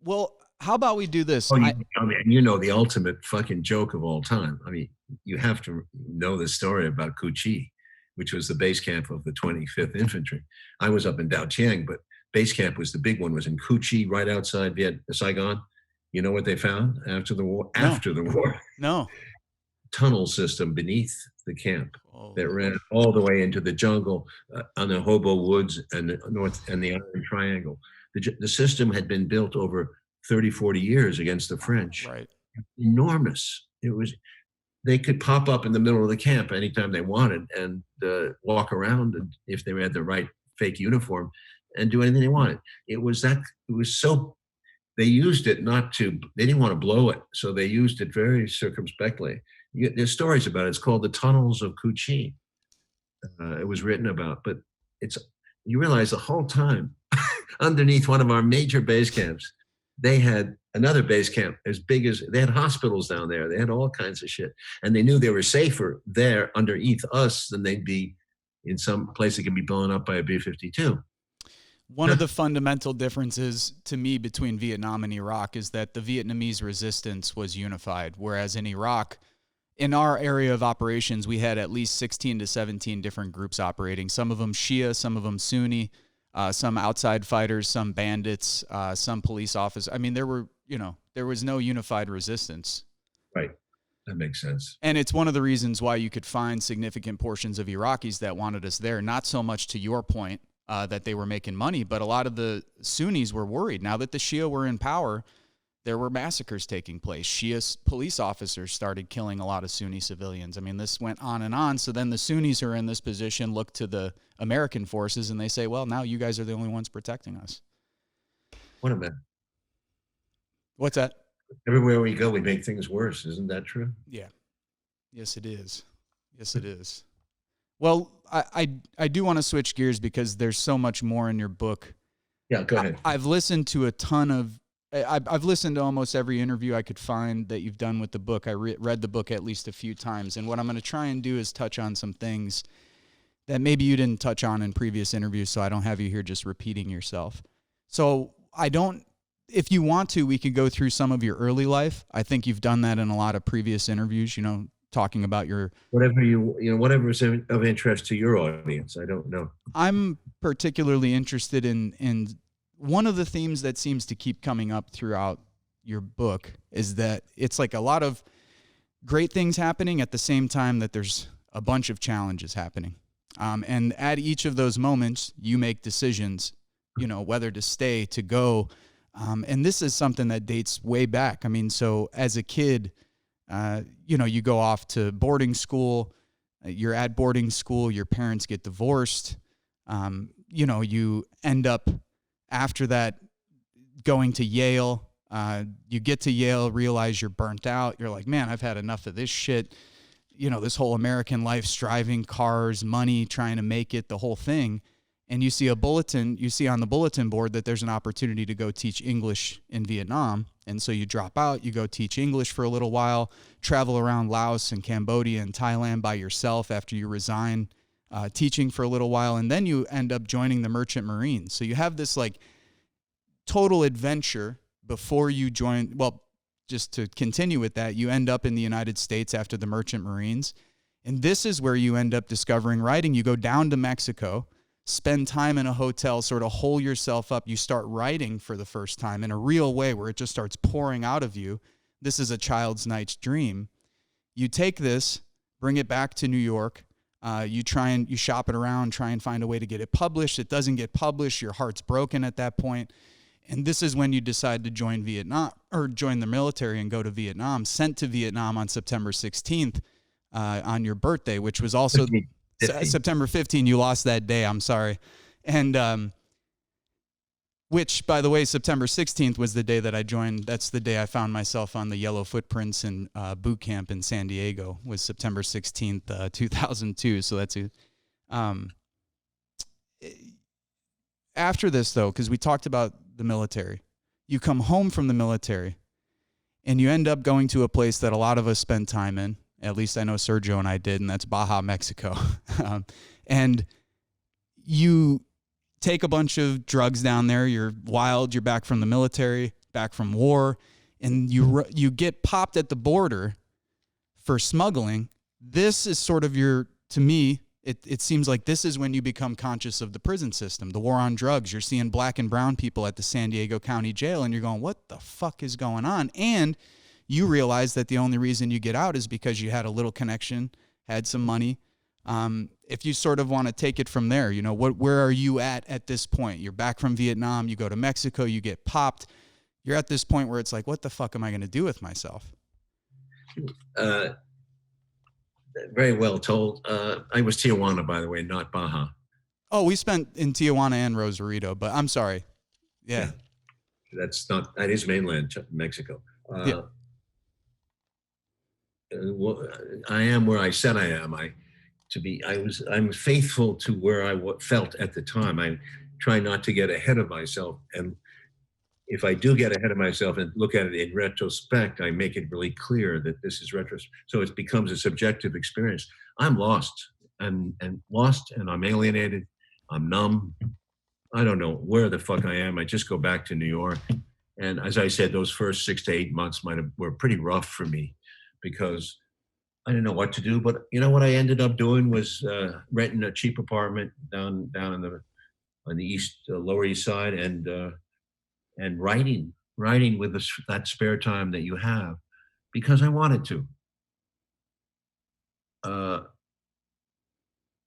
Well, how about we do this? I mean, the ultimate fucking joke of all time. I mean, you have to know the story about Cu Chi, which was the base camp of the 25th Infantry. I was up in Dao Chiang, but base camp was the big one, was in Cu Chi, right outside Saigon. You know what they found after the war? No. After the war, no tunnel system beneath the camp that ran all the way into the jungle on the Hobo Woods and the North and the Iron Triangle. The system had been built over 30, 40 years against the French. Right. Enormous. They could pop up in the middle of the camp anytime they wanted and walk around, and if they had the right fake uniform, and do anything they wanted. They used it they didn't want to blow it, so they used it very circumspectly. There's stories about it. It's called the Tunnels of Kuching. It was written about, but you realize the whole time underneath one of our major base camps, they had another base camp as big as, they had hospitals down there. They had all kinds of shit. And they knew they were safer there underneath us than they'd be in some place that can be blown up by a B-52. One of the fundamental differences to me between Vietnam and Iraq is that the Vietnamese resistance was unified, whereas in Iraq, in our area of operations, we had at least 16 to 17 different groups operating. Some of them Shia, some of them Sunni, some outside fighters, some bandits, some police officers. I mean, there was no unified resistance. Right. That makes sense. And it's one of the reasons why you could find significant portions of Iraqis that wanted us there, not so much to your point that they were making money, but a lot of the Sunnis were worried. Now that the Shia were in power, there were massacres taking place. Shia police officers started killing a lot of Sunni civilians. I mean, this went on and on. So then the Sunnis who are in this position look to the American forces and they say, well, now you guys are the only ones protecting us. What a man. What's that? Everywhere we go, we make things worse. Isn't that true? Yeah. Yes, it is. Yes, it is. Well, I do want to switch gears because there's so much more in your book. Yeah, go ahead. I've listened to a ton of, I've listened to almost every interview I could find that you've done with the book. I read the book at least a few times. And what I'm going to try and do is touch on some things that maybe you didn't touch on in previous interviews, so I don't have you here just repeating yourself. So if you want to, we could go through some of your early life. I think you've done that in a lot of previous interviews, talking about your... whatever is of interest to your audience. I don't know. I'm particularly interested in one of the themes that seems to keep coming up throughout your book is that it's like a lot of great things happening at the same time that there's a bunch of challenges happening. And at each of those moments, you make decisions, whether to stay, to go. And this is something that dates way back. I mean, so as a kid, you go off to boarding school, you're at boarding school, your parents get divorced, you end up after that going to Yale, you get to Yale, realize you're burnt out. You're like, man, I've had enough of this shit. This whole American life, striving, cars, money, trying to make it, the whole thing. And you see on the bulletin board that there's an opportunity to go teach English in Vietnam. And so you drop out, you go teach English for a little while, travel around Laos and Cambodia and Thailand by yourself after you resign teaching for a little while. And then you end up joining the Merchant Marines. So you have this like total adventure before you join. Well, just to continue with that, you end up in the United States after the Merchant Marines. And this is where you end up discovering writing. You go down to Mexico, spend time in a hotel, sort of hole yourself up. You start writing for the first time in a real way where it just starts pouring out of you. This is a child's night's dream. You take this, bring it back to New York. You shop it around, try and find a way to get it published. It doesn't get published. Your heart's broken at that point. And this is when you decide to join Vietnam or join the military and go to Vietnam, sent to Vietnam on September 16th on your birthday, which was also 15. September 15. You lost that day. I'm sorry. And which, by the way, September 16th was the day that I joined. That's the day I found myself on the Yellow Footprints in boot camp in San Diego, was September 16th, 2002. So that's after this, though, because we talked about the military, you come home from the military and you end up going to a place that a lot of us spend time in. At least I know Sergio and I did, and that's Baja, Mexico. And you take a bunch of drugs down there. You're wild. You're back from the military, back from war, and you get popped at the border for smuggling. This is sort of to me, it seems like this is when you become conscious of the prison system, the war on drugs. You're seeing black and brown people at the San Diego County Jail, and you're going, what the fuck is going on? And you realize that the only reason you get out is because you had a little connection, had some money. If you sort of want to take it from there, where are you at this point? You're back from Vietnam, you go to Mexico, you get popped. You're at this point where it's like, what the fuck am I going to do with myself? Very well told. I was Tijuana, by the way, not Baja. Oh, we spent in Tijuana and Rosarito, but I'm sorry. Yeah. That is mainland Mexico. Yeah. well, I am where I said I am. I'm faithful to where I felt at the time. I try not to get ahead of myself. And if I do get ahead of myself and look at it in retrospect, I make it really clear that this is retrospect. So it becomes a subjective experience. I'm lost and lost, and I'm alienated. I'm numb. I don't know where the fuck I am. I just go back to New York. And as I said, those first 6 to 8 months were pretty rough for me because I didn't know what to do. But you know what I ended up doing was renting a cheap apartment down on the Lower East Side, and writing with that spare time that you have, because I wanted to.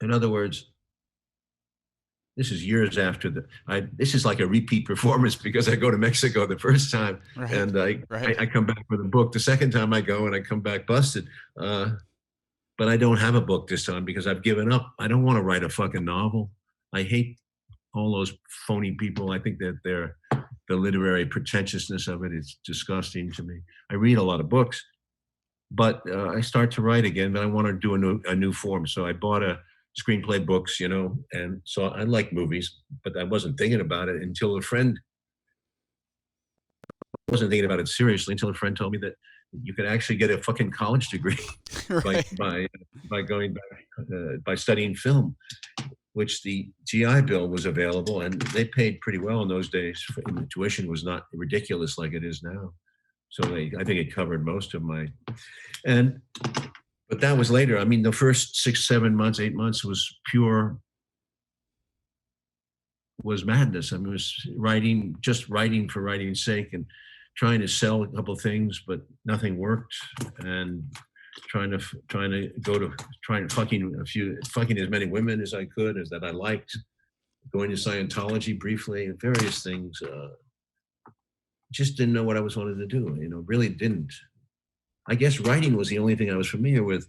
In other words, this is years after this is like a repeat performance because I go to Mexico the first time, right, and I come back with a book. The second time I go and I come back busted. But I don't have a book this time because I've given up. I don't want to write a fucking novel. I hate all those phony people. I think that the literary pretentiousness of it is disgusting to me. I read a lot of books, but I start to write again, but I want to do a new form. So I bought a screenplay books, and so I like movies, but I wasn't thinking about it until I wasn't thinking about it seriously until a friend told me that you could actually get a fucking college degree right, by going back, by studying film, which the GI Bill was available, and they paid pretty well in those days. The tuition was not ridiculous like it is now. So I think it covered most of but that was later. I mean, the first 6, 7 months, 8 months was madness. I mean, it was just writing for writing's sake and trying to sell a couple things, but nothing worked. And trying fucking as many women as I could, as that I liked, going to Scientology briefly, and various things. Just didn't know what I wanted to do. Really didn't. I guess writing was the only thing I was familiar with.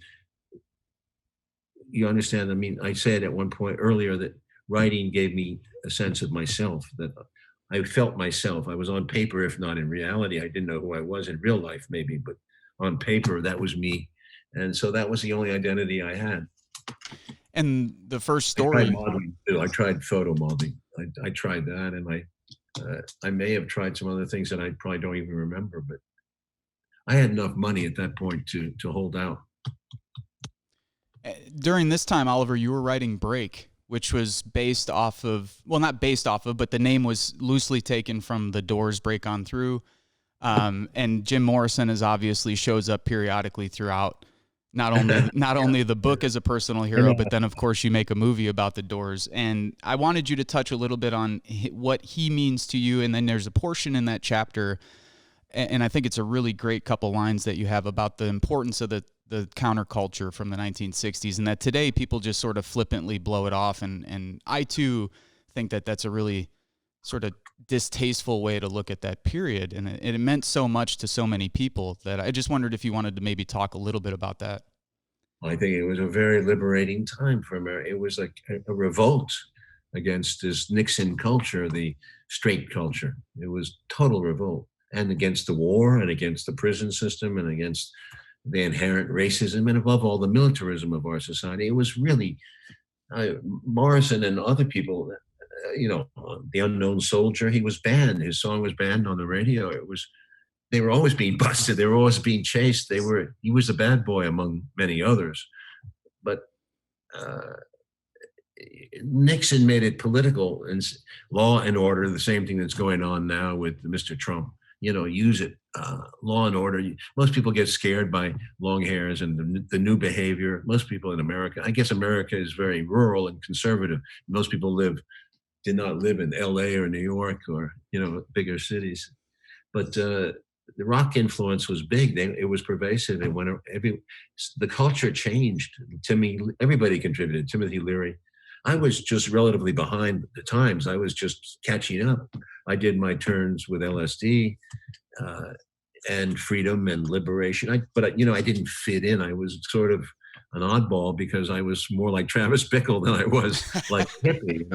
You understand? I mean, I said at one point earlier that writing gave me a sense of myself, that I felt myself. I was on paper, if not in reality. I didn't know who I was in real life, maybe, but on paper, that was me. And so that was the only identity I had. And the first story. I tried modeling too. I tried photo modeling. I tried that, and I may have tried some other things that I probably don't even remember, but I had enough money at that point to hold out. During this time, Oliver, you were writing Break, which was based off of, well, not based off of, but the name was loosely taken from The Doors' Break On Through. And Jim Morrison obviously shows up periodically throughout not only the book as a personal hero, but then of course you make a movie about the Doors. And I wanted you to touch a little bit on what he means to you. And then there's a portion in that chapter, and I think it's a really great couple lines that you have about the importance of the counterculture from the 1960s, and that today people just sort of flippantly blow it off. And I too think that that's a really sort of distasteful way to look at that period. And it meant so much to so many people that I just wondered if you wanted to maybe talk a little bit about that. I think it was a very liberating time for America. It was like a revolt against this Nixon culture, the straight culture. It was total revolt, and against the war, and against the prison system, and against the inherent racism, and above all, the militarism of our society. It was really Morrison and other people. The Unknown Soldier, he was banned. His song was banned on the radio. They were always being busted. They were always being chased. He was a bad boy among many others. But Nixon made it political, and law and order, the same thing that's going on now with Mr. Trump. Use it. Law and order. Most people get scared by long hairs and the new behavior. Most people in America, I guess America is very rural and conservative. Most people did not live in LA or New York or, bigger cities. But the rock influence was big. It was pervasive. The culture changed. Everybody contributed. Timothy Leary. I was just relatively behind the times. I was just catching up. I did my turns with LSD and freedom and liberation. But I didn't fit in. I was sort of an oddball because I was more like Travis Bickle than I was like hippie.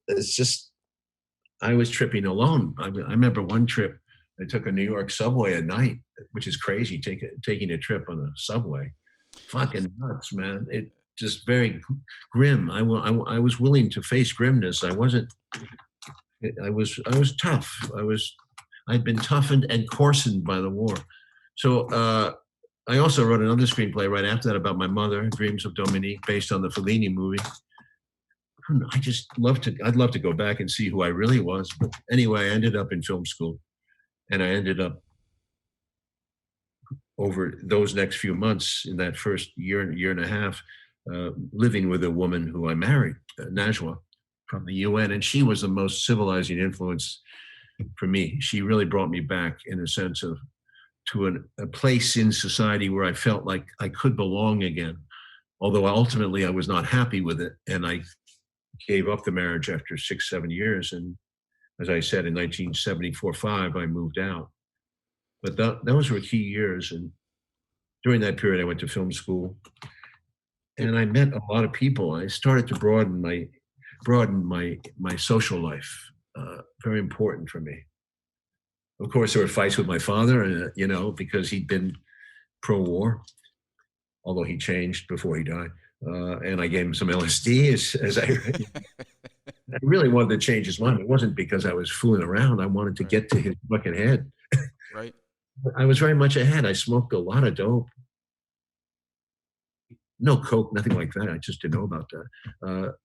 It's just I was tripping alone. I remember one trip I took a New York subway at night, which is crazy, taking a trip on a subway. Fucking nuts, man. It just very grim. I was willing to face grimness. I was tough. I'd been toughened and coarsened by the war. So I also wrote another screenplay right after that about my mother, Dreams of Dominique, based on the Fellini movie. I'd love to go back and see who I really was. But anyway, I ended up in film school, and I ended up over those next few months in that first year and a half, living with a woman who I married, Najwa, from the UN. And she was the most civilizing influence for me. She really brought me back in a sense of to a place in society where I felt like I could belong again. Although ultimately I was not happy with it. And I gave up the marriage after 6-7 years. And as I said, in 1974-5, I moved out. But those were key years. And during that period, I went to film school and I met a lot of people. I started to broaden my social life. Very important for me. Of course, there were fights with my father, because he'd been pro-war, although he changed before he died. And I gave him some LSD as I really wanted to change his mind. It wasn't because I was fooling around. I wanted to get to his fucking head. Right. I was very much ahead. I smoked a lot of dope. No coke, nothing like that. I just didn't know about that.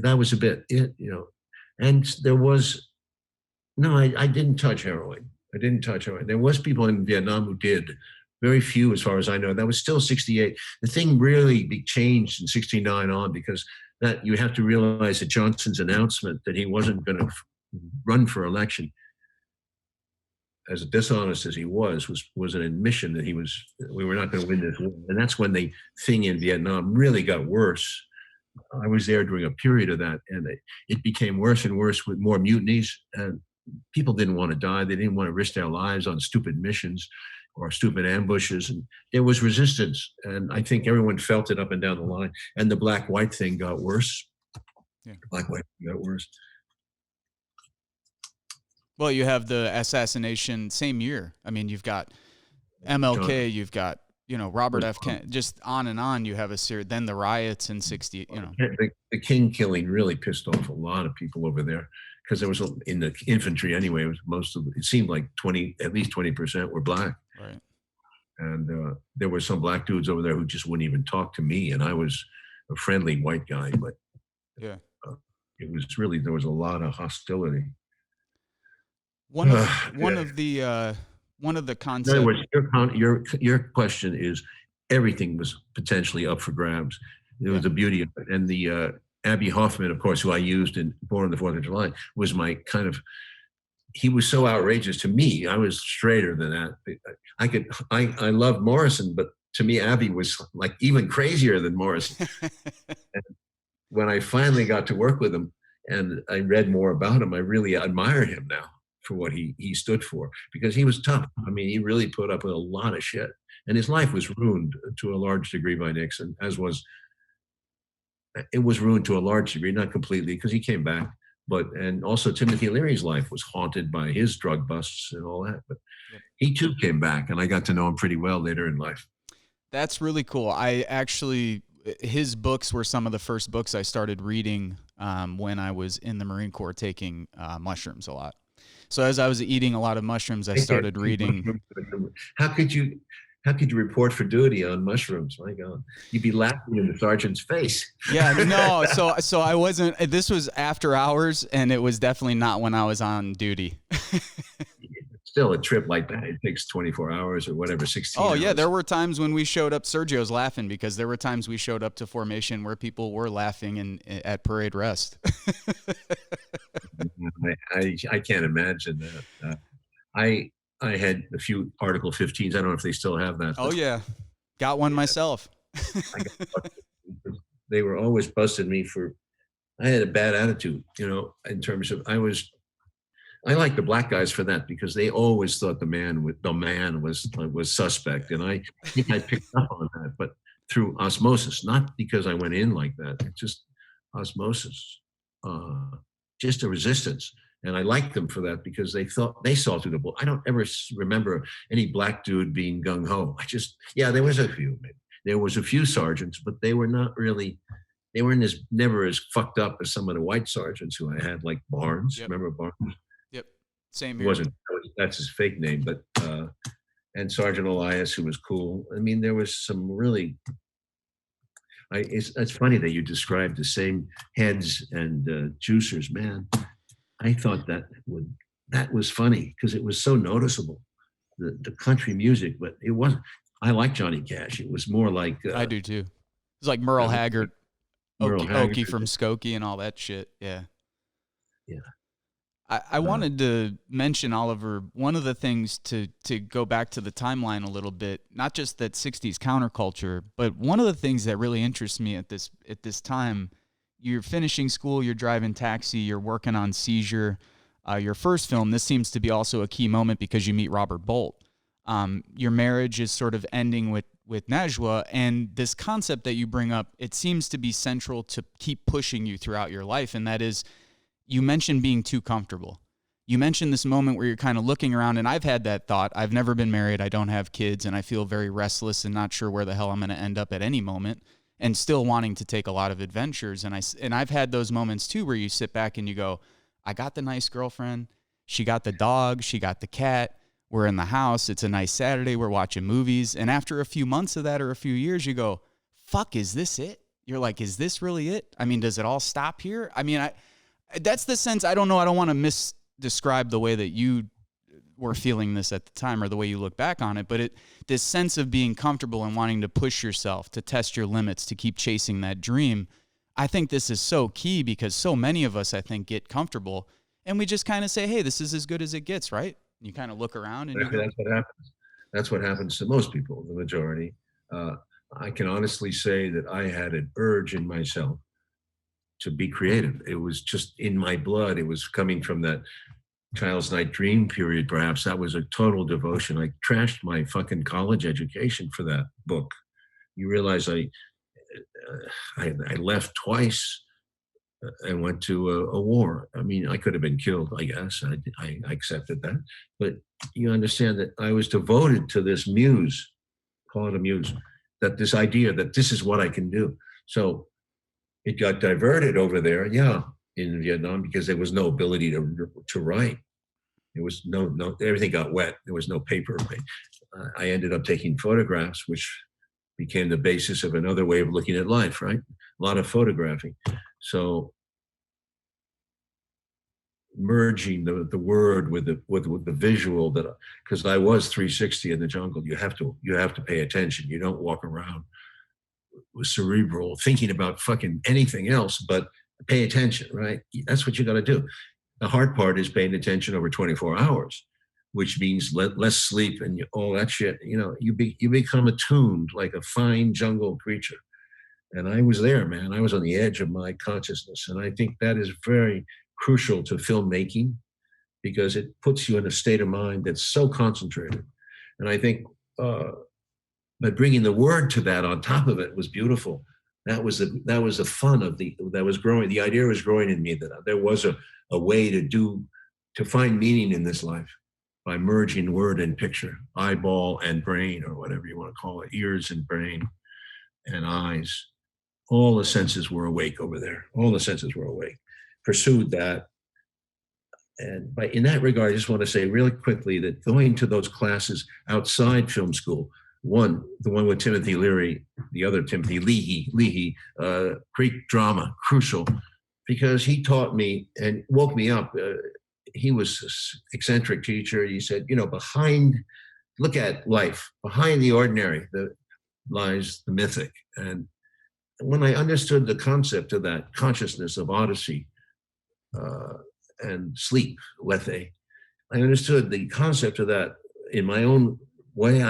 That was a bit it, And there was, no, I didn't touch heroin. I didn't touch heroin. There was people in Vietnam who did. Very few, as far as I know. That was still 68. The thing really changed in 69 on, because that you have to realize that Johnson's announcement that he wasn't going to run for election, as dishonest as he was an admission that we were not going to win this war. And that's when the thing in Vietnam really got worse. I was there during a period of that, and it became worse and worse with more mutinies, and people didn't want to die. They didn't want to risk their lives on stupid missions or stupid ambushes, and there was resistance. And I think everyone felt it up and down the line. And the black-white thing got worse. Yeah. The black-white thing got worse. Well, you have the assassination same year. I mean, you've got MLK, you've got, Robert F. Kennedy, just on and on. You have a series, then the riots in 60, The King killing really pissed off a lot of people over there, because there was, in the infantry anyway, it seemed like at least 20% were black. Right. And there were some black dudes over there who just wouldn't even talk to me. And I was a friendly white guy, but yeah, it was really, there was a lot of hostility. One of the concepts. In other words, your question is, everything was potentially up for grabs. It was the beauty of it. And the Abby Hoffman, of course, who I used in Born on the 4th of July, was my kind of, he was so outrageous to me. I was straighter than that. I loved Morrison, but to me, Abby was like even crazier than Morrison. And when I finally got to work with him and I read more about him, I really admire him now for what he stood for, because he was tough. I mean, he really put up with a lot of shit, and his life was ruined to a large degree by Nixon, it was ruined to a large degree, not completely, because he came back, and also Timothy Leary's life was haunted by his drug busts and all that, but he too came back, and I got to know him pretty well later in life. That's really cool. His books were some of the first books I started reading when I was in the Marine Corps taking mushrooms a lot. So as I was eating a lot of mushrooms, I started reading. How could you report for duty on mushrooms? My God, you'd be laughing in the sergeant's face. Yeah, no. So I wasn't. This was after hours, and it was definitely not when I was on duty. Still, a trip like that, it takes 24 hours or whatever, 16 hours. Oh, yeah, there were times when we showed up, Sergio's laughing, because there were times we showed up to formation where people were laughing at parade rest. I can't imagine that. I had a few Article 15s. I don't know if they still have that. Oh, yeah. Got one myself. They were always busting me I had a bad attitude, in terms of, I like the black guys for that, because they always thought the man was suspect. And I think I picked up on that, but through osmosis, not because I went in like that. It's just osmosis, just a resistance. And I liked them for that because they saw through the bull. I don't ever remember any black dude being gung ho. There was a few. There was a few sergeants, but they were not really, they weren't never as fucked up as some of the white sergeants who I had, like Barnes. Yep. Remember Barnes? Yep. Same He here. That's his fake name, but, and Sergeant Elias, who was cool. I mean, there was some really, it's funny that you described the same heads and juicers, man. I thought that was funny because it was so noticeable, the country music, but it wasn't. I like Johnny Cash. It was more like I do too. It's like Merle Haggard, Okie from Skokie and all that shit. Yeah. Yeah. I wanted to mention, Oliver, one of the things to go back to the timeline a little bit, not just that 60s counterculture, but one of the things that really interests me at this time, you're finishing school, you're driving taxi, you're working on Seizure. Your first film, this seems to be also a key moment because you meet Robert Bolt. Your marriage is sort of ending with Najwa, and this concept that you bring up, it seems to be central to keep pushing you throughout your life, and that is, you mentioned being too comfortable. You mentioned this moment where you're kind of looking around, and I've had that thought. I've never been married, I don't have kids, and I feel very restless and not sure where the hell I'm going to end up at any moment, and still wanting to take a lot of adventures. And I've had those moments too where you sit back and you go, I got the nice girlfriend, she got the dog, she got the cat, we're in the house, it's a nice Saturday, we're watching movies, and after a few months of that or a few years, you go, fuck, is this it? You're like, is this really it? I mean, does it all stop here? I mean, that's the sense. I don't know. I don't want to misdescribe the way that you were feeling this at the time or the way you look back on it, but this sense of being comfortable and wanting to push yourself, to test your limits, to keep chasing that dream. I think this is so key because so many of us, I think, get comfortable and we just kind of say, hey, this is as good as it gets, right? You kind of look around and that's what happens. That's what happens to most people, the majority. I can honestly say that I had an urge in myself to be creative. It was just in my blood. It was coming from that child's night dream period, perhaps. That was a total devotion. I trashed my fucking college education for that book. You realize I left twice and went to a war. I mean, I could have been killed, I guess. I accepted that. But you understand that I was devoted to this muse, call it a muse, that this idea that this is what I can do. So it got diverted over there, in Vietnam, because there was no ability to write. There was no everything got wet. There was no paper. I ended up taking photographs, which became the basis of another way of looking at life, right? A lot of photographing. So merging the word with the visual, that because I was 360 in the jungle, you have to pay attention. You don't walk around with cerebral thinking about fucking anything else, but pay attention, right? That's what you got to do. The hard part is paying attention over 24 hours, which means less sleep and all that shit. You become attuned like a fine jungle creature. And I was there, man. I was on the edge of my consciousness. And I think that is very crucial to filmmaking because it puts you in a state of mind that's so concentrated. And I think but bringing the word to that on top of it was beautiful. That was the fun of that was growing. The idea was growing in me that there was a way to find meaning in this life by merging word and picture, eyeball and brain, or whatever you want to call it, ears and brain and eyes. All the senses were awake over there. All the senses were awake. Pursued that. And in that regard, I just want to say really quickly that going to those classes outside film school, the one with Timothy Leary, the other Timothy Leahy, Greek drama, crucial, because he taught me and woke me up. He was an eccentric teacher. He said, look at life. Behind the ordinary lies the mythic. And when I understood the concept of that consciousness of Odyssey and sleep, lethe, I understood the concept of that in my own way.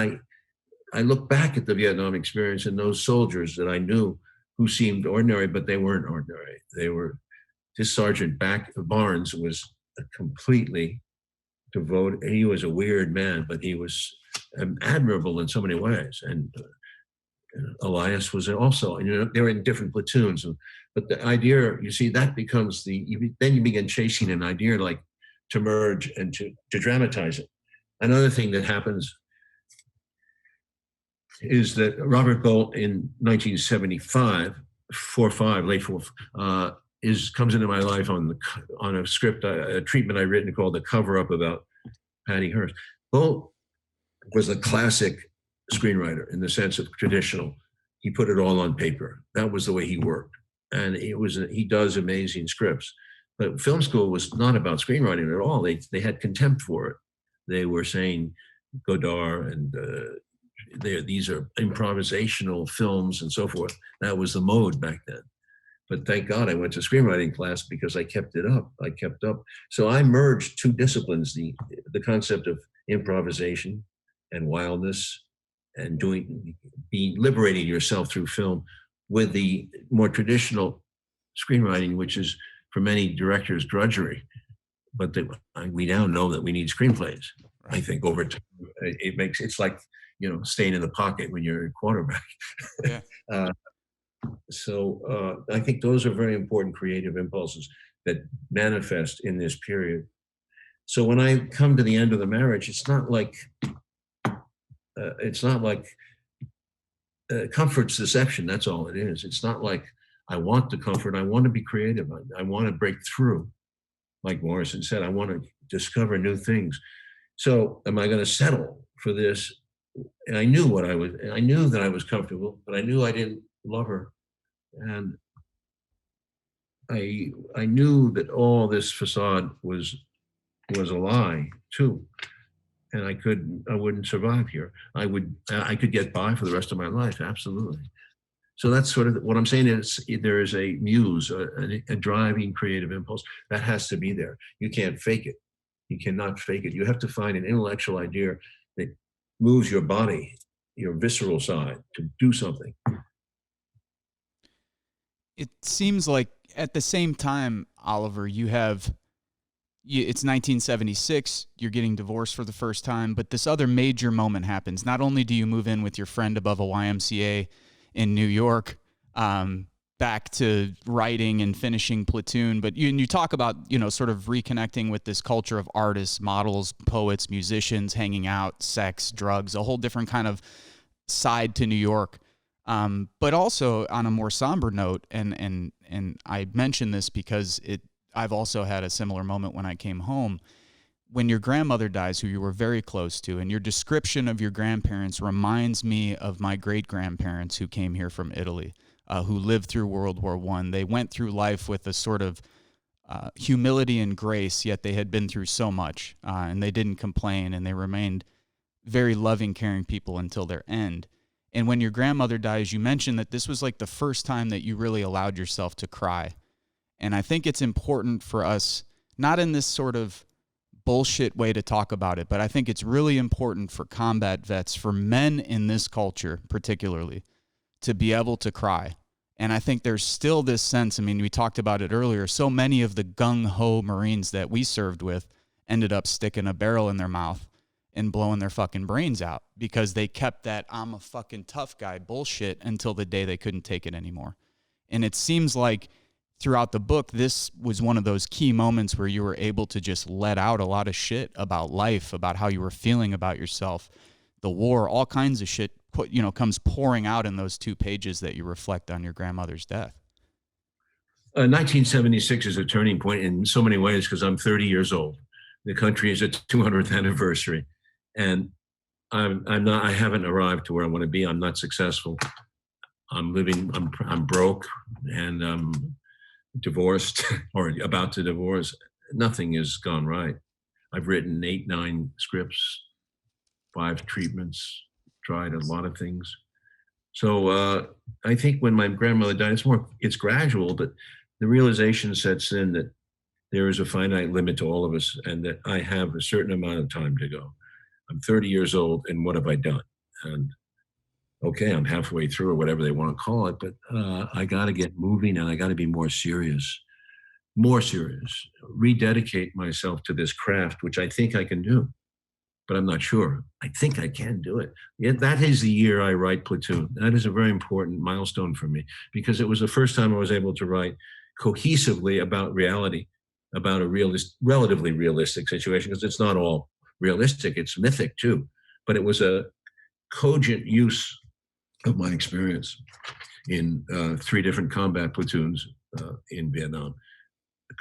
I look back at the Vietnam experience and those soldiers that I knew who seemed ordinary, but they weren't ordinary. This Sergeant Barnes was completely devoted. He was a weird man, but he was admirable in so many ways. And Elias was also, they were in different platoons. But the idea, you see, that becomes then you begin chasing an idea like to merge and to dramatize it. Another thing that happens is that Robert Bolt in 1975, late 4, comes into my life on a script, a treatment I'd written called The Cover-Up about Patty Hearst. Bolt was a classic screenwriter in the sense of traditional. He put it all on paper. That was the way he worked. And he does amazing scripts. But film school was not about screenwriting at all. They had contempt for it. They were saying Godard and these are improvisational films and so forth. That was the mode back then. But thank God I went to screenwriting class because I kept it up. I kept up. So I merged two disciplines, the concept of improvisation and wildness and liberating yourself through film with the more traditional screenwriting, which is for many directors drudgery. But we now know that we need screenplays. I think over time, it's like, staying in the pocket when you're a quarterback. Yeah. So I think those are very important creative impulses that manifest in this period. So when I come to the end of the marriage, it's not like comfort's deception. That's all it is. It's not like I want the comfort. I want to be creative. I want to break through. Like Morrison said, I want to discover new things. So am I going to settle for this? And I knew that I was comfortable, but I knew I didn't love her. And I knew that all this facade was a lie too. And I wouldn't survive here. I could get by for the rest of my life. Absolutely. So that's sort of what I'm saying is there is a muse, a driving creative impulse that has to be there. You can't fake it. You cannot fake it. You have to find an intellectual idea that moves your body, your visceral side, to do something. It seems like at the same time, Oliver, it's 1976, you're getting divorced for the first time, but this other major moment happens. Not only do you move in with your friend above a YMCA in New York, back to writing and finishing Platoon, but you talk about, sort of reconnecting with this culture of artists, models, poets, musicians, hanging out, sex, drugs, a whole different kind of side to New York. But also on a more somber note, and I mention this because I've also had a similar moment when I came home. When your grandmother dies, who you were very close to, and your description of your grandparents reminds me of my great-grandparents who came here from Italy, who lived through World War I. They went through life with a sort of humility and grace, yet they had been through so much, and they didn't complain, and they remained very loving, caring people until their end. And when your grandmother dies, you mentioned that this was like the first time that you really allowed yourself to cry. And I think it's important for us, not in this sort of bullshit way to talk about it, but I think it's really important for combat vets, for men in this culture particularly, to be able to cry. And I think there's still this sense, we talked about it earlier, so many of the gung-ho Marines that we served with ended up sticking a barrel in their mouth and blowing their fucking brains out because they kept that I'm a fucking tough guy bullshit until the day they couldn't take it anymore. And it seems like throughout the book, this was one of those key moments where you were able to just let out a lot of shit about life, about how you were feeling about yourself, the war, all kinds of shit comes pouring out in those 2 pages that you reflect on your grandmother's death. 1976 is a turning point in so many ways because I'm 30 years old. The country is its 200th anniversary. And I haven't arrived to where I want to be. I'm not successful. I'm broke and I'm divorced or about to divorce. Nothing has gone right. I've written 8, 9 scripts, 5 treatments, tried a lot of things. So I think when my grandmother died, it's gradual, but the realization sets in that there is a finite limit to all of us and that I have a certain amount of time to go. I'm 30 years old, and what have I done? And okay, I'm halfway through or whatever they want to call it, but I got to get moving and I got to be more serious, rededicate myself to this craft, which I think I can do, but I'm not sure. I think I can do it. Yeah, that is the year I write Platoon. That is a very important milestone for me because it was the first time I was able to write cohesively about reality, about a relatively realistic situation, because it's not all realistic, it's mythic too. But it was a cogent use of my experience in 3 different combat platoons in Vietnam.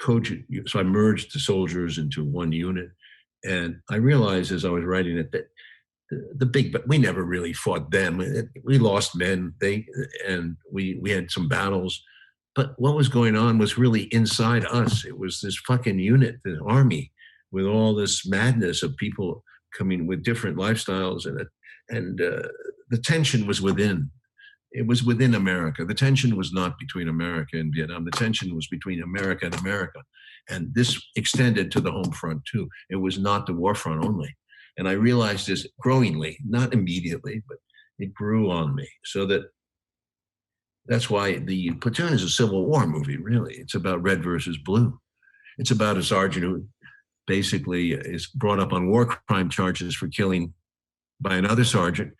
Cogent, so I merged the soldiers into one unit, and I realized as I was writing it that but we never really fought them. We lost men, and we had some battles, but what was going on was really inside us. It was this fucking unit, the army, with all this madness of people coming with different lifestyles, and the tension was within. It was within America. The tension was not between America and Vietnam. The tension was between America and America. And this extended to the home front too. It was not the war front only. And I realized this growingly, not immediately, but it grew on me. So that's why the Platoon is a Civil War movie, really. It's about red versus blue. It's about a sergeant who basically is brought up on war crime charges for killing by another sergeant,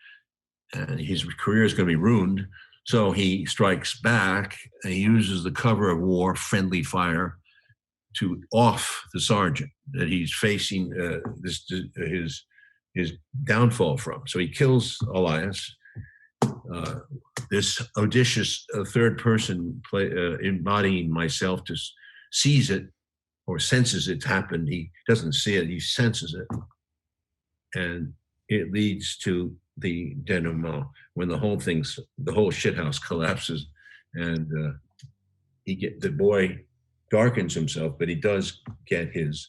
and his career is going to be ruined. So he strikes back, and he uses the cover of war, friendly fire, to off the sergeant that he's facing his downfall from. So he kills Elias. This audacious third person embodying myself just sees it or senses it's happened. He doesn't see it, he senses it. And it leads to the denouement, when the whole shithouse collapses, and the boy darkens himself, but he does get his,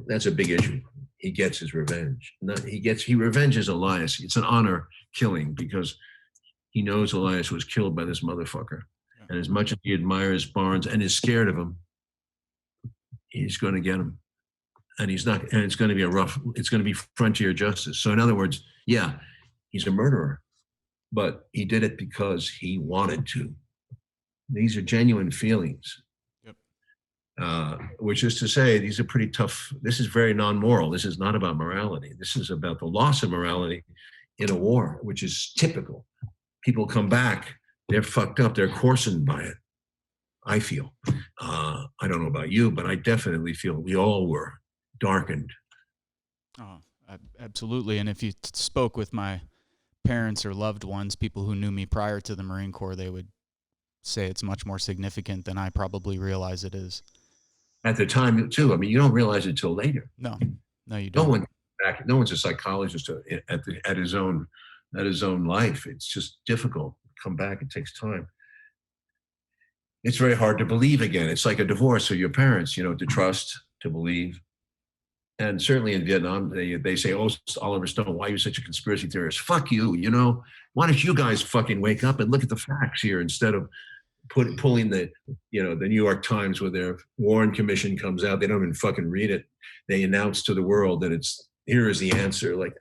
that's a big issue. He gets his revenge. He revenges Elias. It's an honor killing, because he knows Elias was killed by this motherfucker. And as much as he admires Barnes and is scared of him, he's going to get him. And it's going to be it's going to be frontier justice. So in other words, yeah, he's a murderer, but he did it because he wanted to. These are genuine feelings. Yep. Which is to say, these are pretty tough. This is very non-moral. This is not about morality. This is about the loss of morality in a war, which is typical. People come back, they're fucked up, they're coarsened by it. I feel. I don't know about you, but I definitely feel we all were darkened. Oh, absolutely. And if you spoke with my parents or loved ones, people who knew me prior to the Marine Corps, they would say it's much more significant than I probably realize it is. At the time, too. I mean, you don't realize it till later. No, you don't. No one's a psychologist at his own life. It's just difficult. Come back, it takes time. It's very hard to believe again. It's like a divorce of your parents, to trust, to believe. And certainly in Vietnam, they say, "Oh, Oliver Stone, why are you such a conspiracy theorist? Fuck you, Why don't you guys fucking wake up and look at the facts here, instead of pulling the New York Times, where their Warren Commission comes out, they don't even fucking read it. They announce to the world that here is the answer. Like,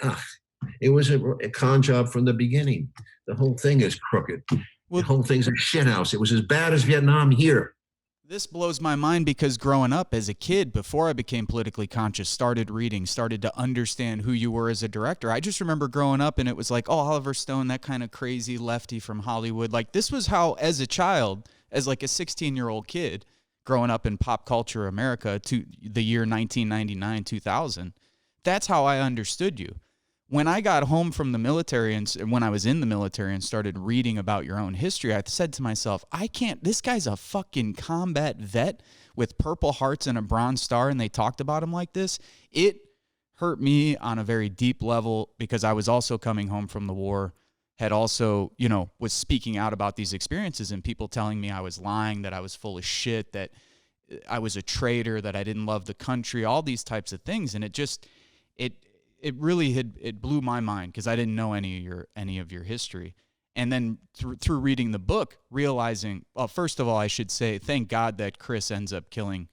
it was a con job from the beginning. The whole thing is crooked. The whole thing's a shithouse. It was as bad as Vietnam here." This blows my mind, because growing up as a kid, before I became politically conscious, started reading, started to understand who you were as a director. I just remember growing up and it was like, oh, Oliver Stone, that kind of crazy lefty from Hollywood. Like, this was how, as a child, as like a 16-year-old kid, growing up in pop culture America to the year 1999, 2000, that's how I understood you. When I got home from the military and when I was in the military and started reading about your own history, I said to myself, this guy's a fucking combat vet with Purple Hearts and a Bronze Star, and they talked about him like this. It hurt me on a very deep level, because I was also coming home from the war, had also, was speaking out about these experiences, and people telling me I was lying, that I was full of shit, that I was a traitor, that I didn't love the country, all these types of things. And it really it blew my mind, because I didn't know any of your history. And then through reading the book, realizing, well, first of all, I should say, thank God that Chris ends up killing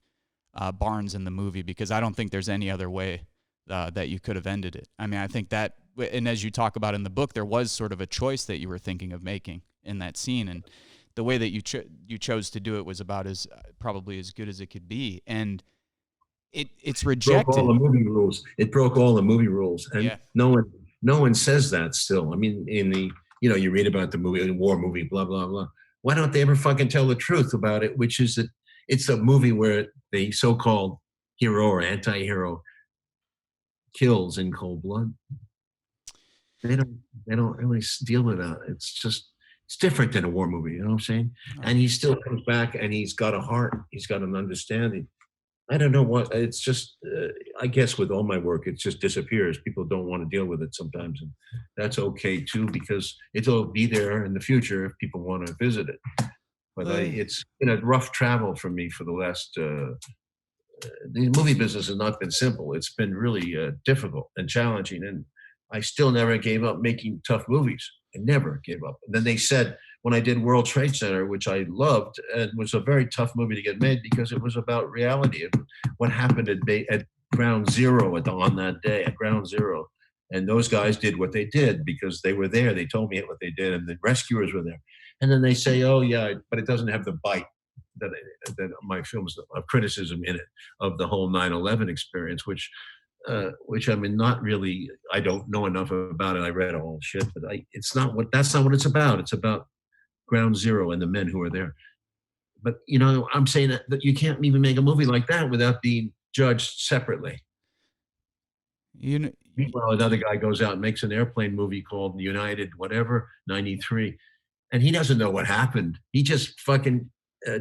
Barnes in the movie, because I don't think there's any other way that you could have ended it. I mean, I think that, and as you talk about in the book, there was sort of a choice that you were thinking of making in that scene, and the way that you chose to do it was about probably as good as it could be. And it's rejected. Broke all the movie rules. It broke all the movie rules, and no one says that still. I mean, in the you read about the movie, the war movie, blah blah blah. Why don't they ever fucking tell the truth about it? Which is that it's a movie where the so-called hero or anti-hero kills in cold blood. They don't really deal with that. It's different than a war movie, you know what I'm saying? And he still comes back and he's got a heart, he's got an understanding. I don't know what, it's just, I guess with all my work, it just disappears. People don't want to deal with it sometimes. And that's okay too, because it'll be there in the future if people want to visit it. But it's been a rough travel for me for the last, the movie business has not been simple. It's been really difficult and challenging. And I still never gave up making tough movies. I never gave up. And then they said, when I did World Trade Center, which I loved, and was a very tough movie to get made because it was about reality of what happened at Ground Zero on that day, at Ground Zero. And those guys did what they did because they were there. They told me what they did, and the rescuers were there. And then they say, oh, yeah, but it doesn't have the bite that my films of criticism in it of the whole 9/11 experience, which I mean, not really, I don't know enough about it. I read all shit, but that's not what it's about. It's about Ground Zero and the men who are there. But, you know, I'm saying that you can't even make a movie like that without being judged separately. You know, meanwhile, another guy goes out and makes an airplane movie called United, whatever, 93. And he doesn't know what happened. He just fucking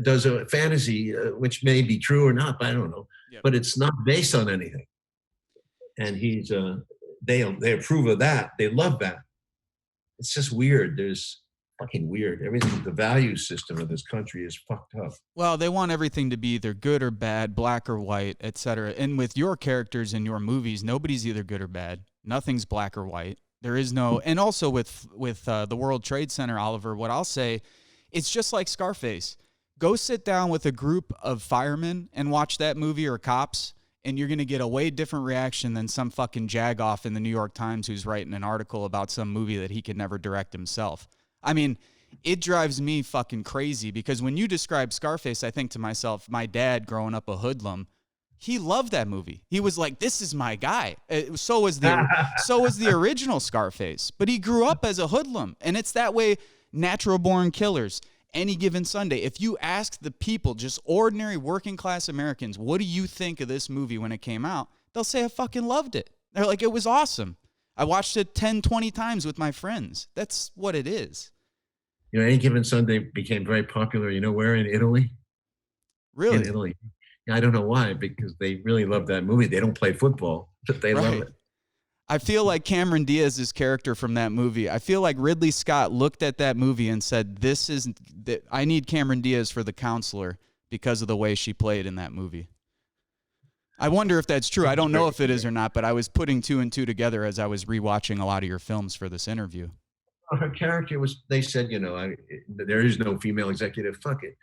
does a fantasy, which may be true or not, but I don't know. Yep. But it's not based on anything. And he's, they approve of that. They love that. It's just weird. There's fucking weird. Everything, the value system of this country is fucked up. Well, they want everything to be either good or bad, black or white, etc. And with your characters in your movies, nobody's either good or bad. Nothing's black or white. There is no, and also with the World Trade Center, Oliver, what I'll say, it's just like Scarface. Go sit down with a group of firemen and watch that movie, or cops, and you're going to get a way different reaction than some fucking jagoff in the New York Times who's writing an article about some movie that he could never direct himself. I mean, it drives me fucking crazy because when you describe Scarface, I think to myself, my dad growing up a hoodlum, he loved that movie. He was like, this is my guy. So was the original Scarface. But he grew up as a hoodlum. And it's that way, Natural Born Killers, Any Given Sunday. If you ask the people, just ordinary working class Americans, what do you think of this movie when it came out? They'll say, I fucking loved it. They're like, it was awesome. I watched it 10, 20 times with my friends. That's what it is. You know, Any Given Sunday became very popular. You know where? In Italy. Really? In Italy. Yeah, I don't know why, because they really love that movie. They don't play football, but they love it. I feel like Cameron Diaz's character from that movie, I feel like Ridley Scott looked at that movie and said, I need Cameron Diaz for the counselor because of the way she played in that movie. I wonder if that's true. I don't know if it is or not, but I was putting two and two together as I was rewatching a lot of your films for this interview. Her character was, they said, you know, there is no female executive. Fuck it.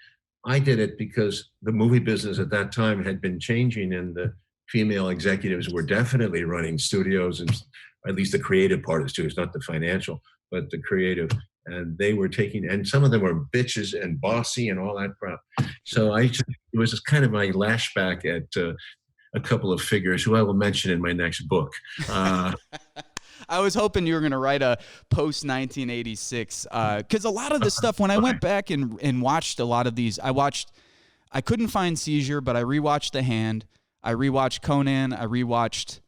I did it because the movie business at that time had been changing, and the female executives were definitely running studios, and at least the creative part of studios, not the financial, but the creative. And they were taking, and some of them were bitches and bossy and all that crap. So it was just kind of my lashback at a couple of figures who I will mention in my next book. I was hoping you were going to write a post-1986, because a lot of this stuff, when I went back and watched a lot of these, I couldn't find Seizure, but I rewatched The Hand, I rewatched Conan, I rewatched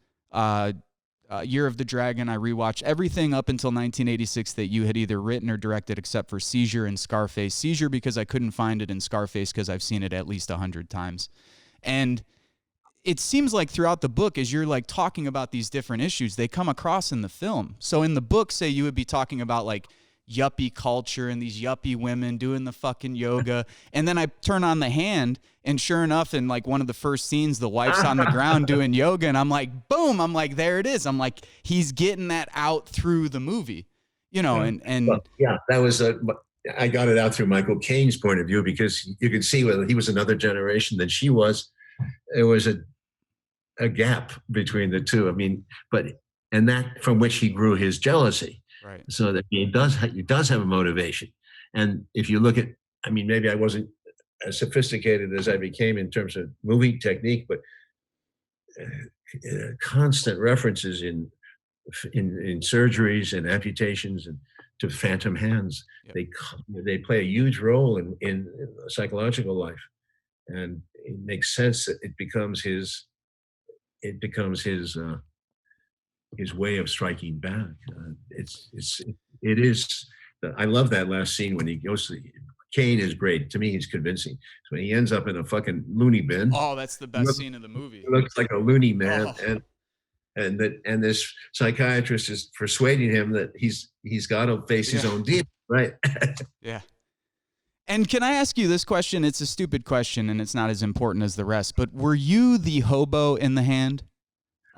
Year of the Dragon, I rewatched everything up until 1986 that you had either written or directed except for Seizure and Scarface. Seizure because I couldn't find it, in Scarface because I've seen it at least 100 times. And it seems like throughout the book, as you're like talking about these different issues, they come across in the film. So in the book, say you would be talking about like yuppie culture and these yuppie women doing the fucking yoga. And then I turn on The Hand, and sure enough, in like one of the first scenes, the wife's on the ground doing yoga. And I'm like, boom. I'm like, there it is. I'm like, he's getting that out through the movie, you know, and well, yeah, that was I got it out through Michael Caine's point of view, because you could see whether he was another generation than she was. There was a gap between the two. I mean, and that from which he grew his jealousy. Right. So that he does have a motivation. And if you look at, I mean, maybe I wasn't as sophisticated as I became in terms of movie technique, but constant references in surgeries and amputations and to phantom hands. Yep. They play a huge role in psychological life. and it makes sense that it becomes his way of striking back. It is. I love that last scene when he goes to. Kane is great. To me, he's convincing. So when he ends up in a fucking loony bin, Oh, that's the best scene of the movie. he looks like a loony man, Oh. and this psychiatrist is persuading him that he's got to face his own demon, right? Yeah. And can I ask you this question? It's a stupid question, and it's not as important as the rest. But were you the hobo in The Hand?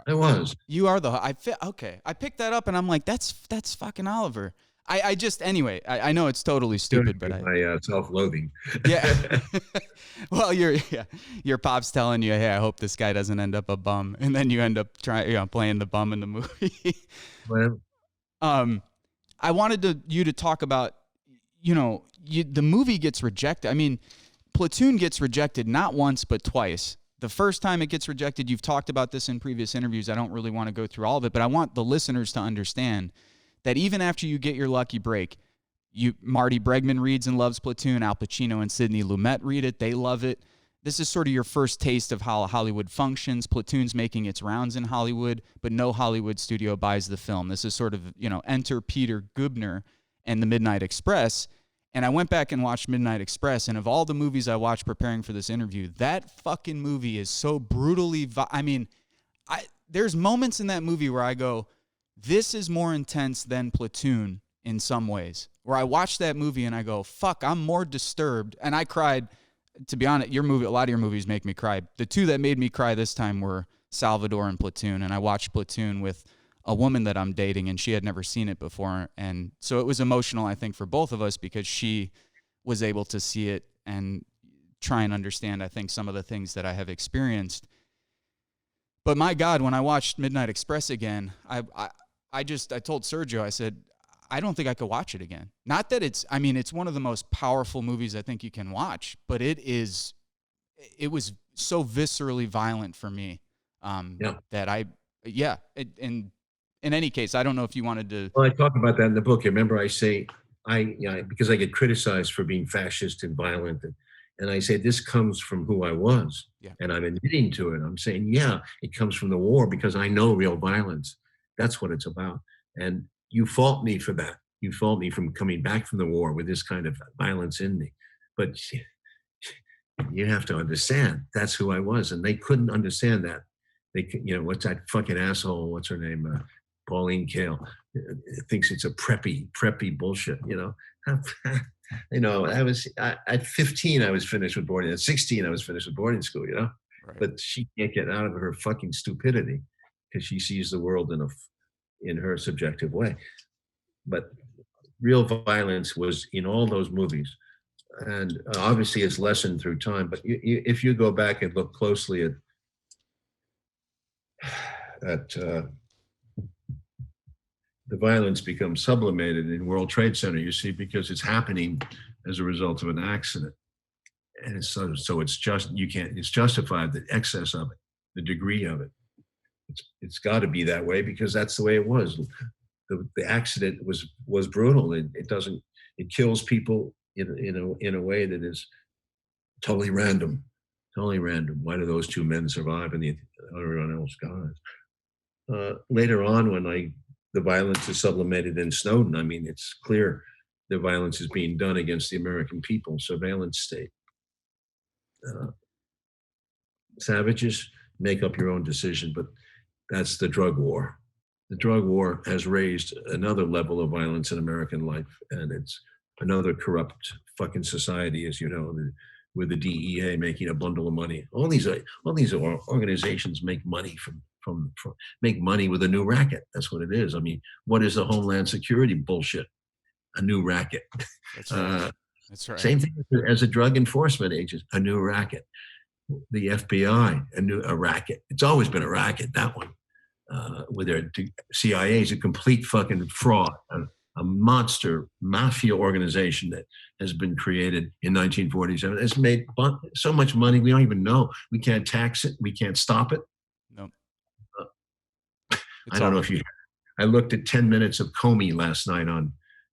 I was. You are the. Okay. I picked that up, and I'm like, that's fucking Oliver. I just anyway. I know it's totally stupid, but my self-loathing. Yeah. Well, your pop's telling you, hey, I hope this guy doesn't end up a bum, and then you end up playing the bum in the movie. Well, I wanted you to talk about, the movie gets rejected. I mean, Platoon gets rejected not once but twice. The first time it gets rejected, you've talked about this in previous interviews. I don't really want to go through all of it, but I want the listeners to understand that even after you get your lucky break, Marty Bregman reads and loves Platoon. Al Pacino and Sidney Lumet read it. They love it. This is sort of your first taste of how Hollywood functions. Platoon's making its rounds in Hollywood, but no Hollywood studio buys the film. This is sort of, enter Peter Gubner and The Midnight Express. And I went back and watched Midnight Express, and of all the movies I watched preparing for this interview, that fucking movie is so brutally there's moments in that movie where I go, this is more intense than Platoon in some ways, where I watch that movie and I go, fuck, I'm more disturbed. And I cried. To be honest, a lot of your movies make me cry. The two that made me cry this time were Salvador and Platoon. And I watched Platoon with a woman that I'm dating, and she had never seen it before. And so it was emotional, I think, for both of us because she was able to see it and try and understand, I think, some of the things that I have experienced. But my God, when I watched Midnight Express again, I told Sergio, I said, I don't think I could watch it again. Not that it's one of the most powerful movies I think you can watch, but it was so viscerally violent for me that in any case, I don't know if you wanted to. Well, I talk about that in the book. Remember, I say, because I get criticized for being fascist and violent, and I say this comes from who I was, and I'm admitting to it. I'm saying, it comes from the war because I know real violence. That's what it's about. And you fault me for that. You fault me from coming back from the war with this kind of violence in me. But you have to understand that's who I was, and they couldn't understand that. They, what's that fucking asshole? What's her name? Pauline Kael thinks it's a preppy bullshit. I was at 15. I was finished with boarding. At 16, I was finished with boarding school. Right. But she can't get out of her fucking stupidity because she sees the world in her subjective way. But real violence was in all those movies, and obviously it's lessened through time. But if you go back and look closely at the violence becomes sublimated in World Trade Center, you see, because it's happening as a result of an accident. And it's so it's justified, the excess of it, the degree of it. It's got to be that way because that's the way it was. The accident was brutal. It kills people in a way that is totally random. Why do those two men survive and everyone else dies? Later on, when the violence is sublimated in Snowden, it's clear the violence is being done against the American people, surveillance state. Savages, make up your own decision, but that's the drug war. The drug war has raised another level of violence in American life, and it's another corrupt fucking society, as you know, with the DEA making a bundle of money. All these organizations make money make money with a new racket. That's what it is. What is the Homeland Security bullshit? A new racket. That's right. That's right. Same thing as a drug enforcement agent, a new racket. The FBI, a racket. It's always been a racket, that one. With their CIA is a complete fucking fraud, a monster mafia organization that has been created in 1947. It's made so much money we don't even know. We can't tax it. We can't stop it. Nope. I don't know if you. I looked at 10 minutes of Comey last night on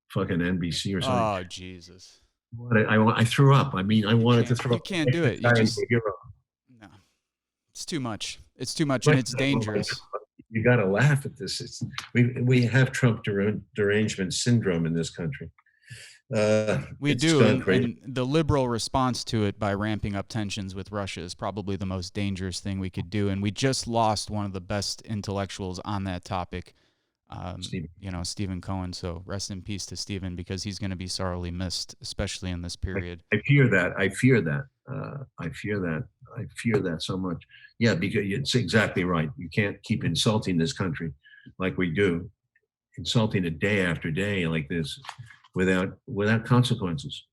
fucking NBC or something. Oh Jesus! I threw up. I mean, I wanted to throw You up. can't do it. You just no. It's too much. It's too much, and it's dangerous. You got to laugh at this. We have Trump derangement syndrome in this country. We do, and the liberal response to it by ramping up tensions with Russia is probably the most dangerous thing we could do. And we just lost one of the best intellectuals on that topic, Stephen Cohen. So rest in peace to Stephen, because he's going to be sorely missed, especially in this period. I fear that. I fear that so much. Yeah, because it's exactly right. You can't keep insulting this country like we do, insulting it day after day like this without consequences.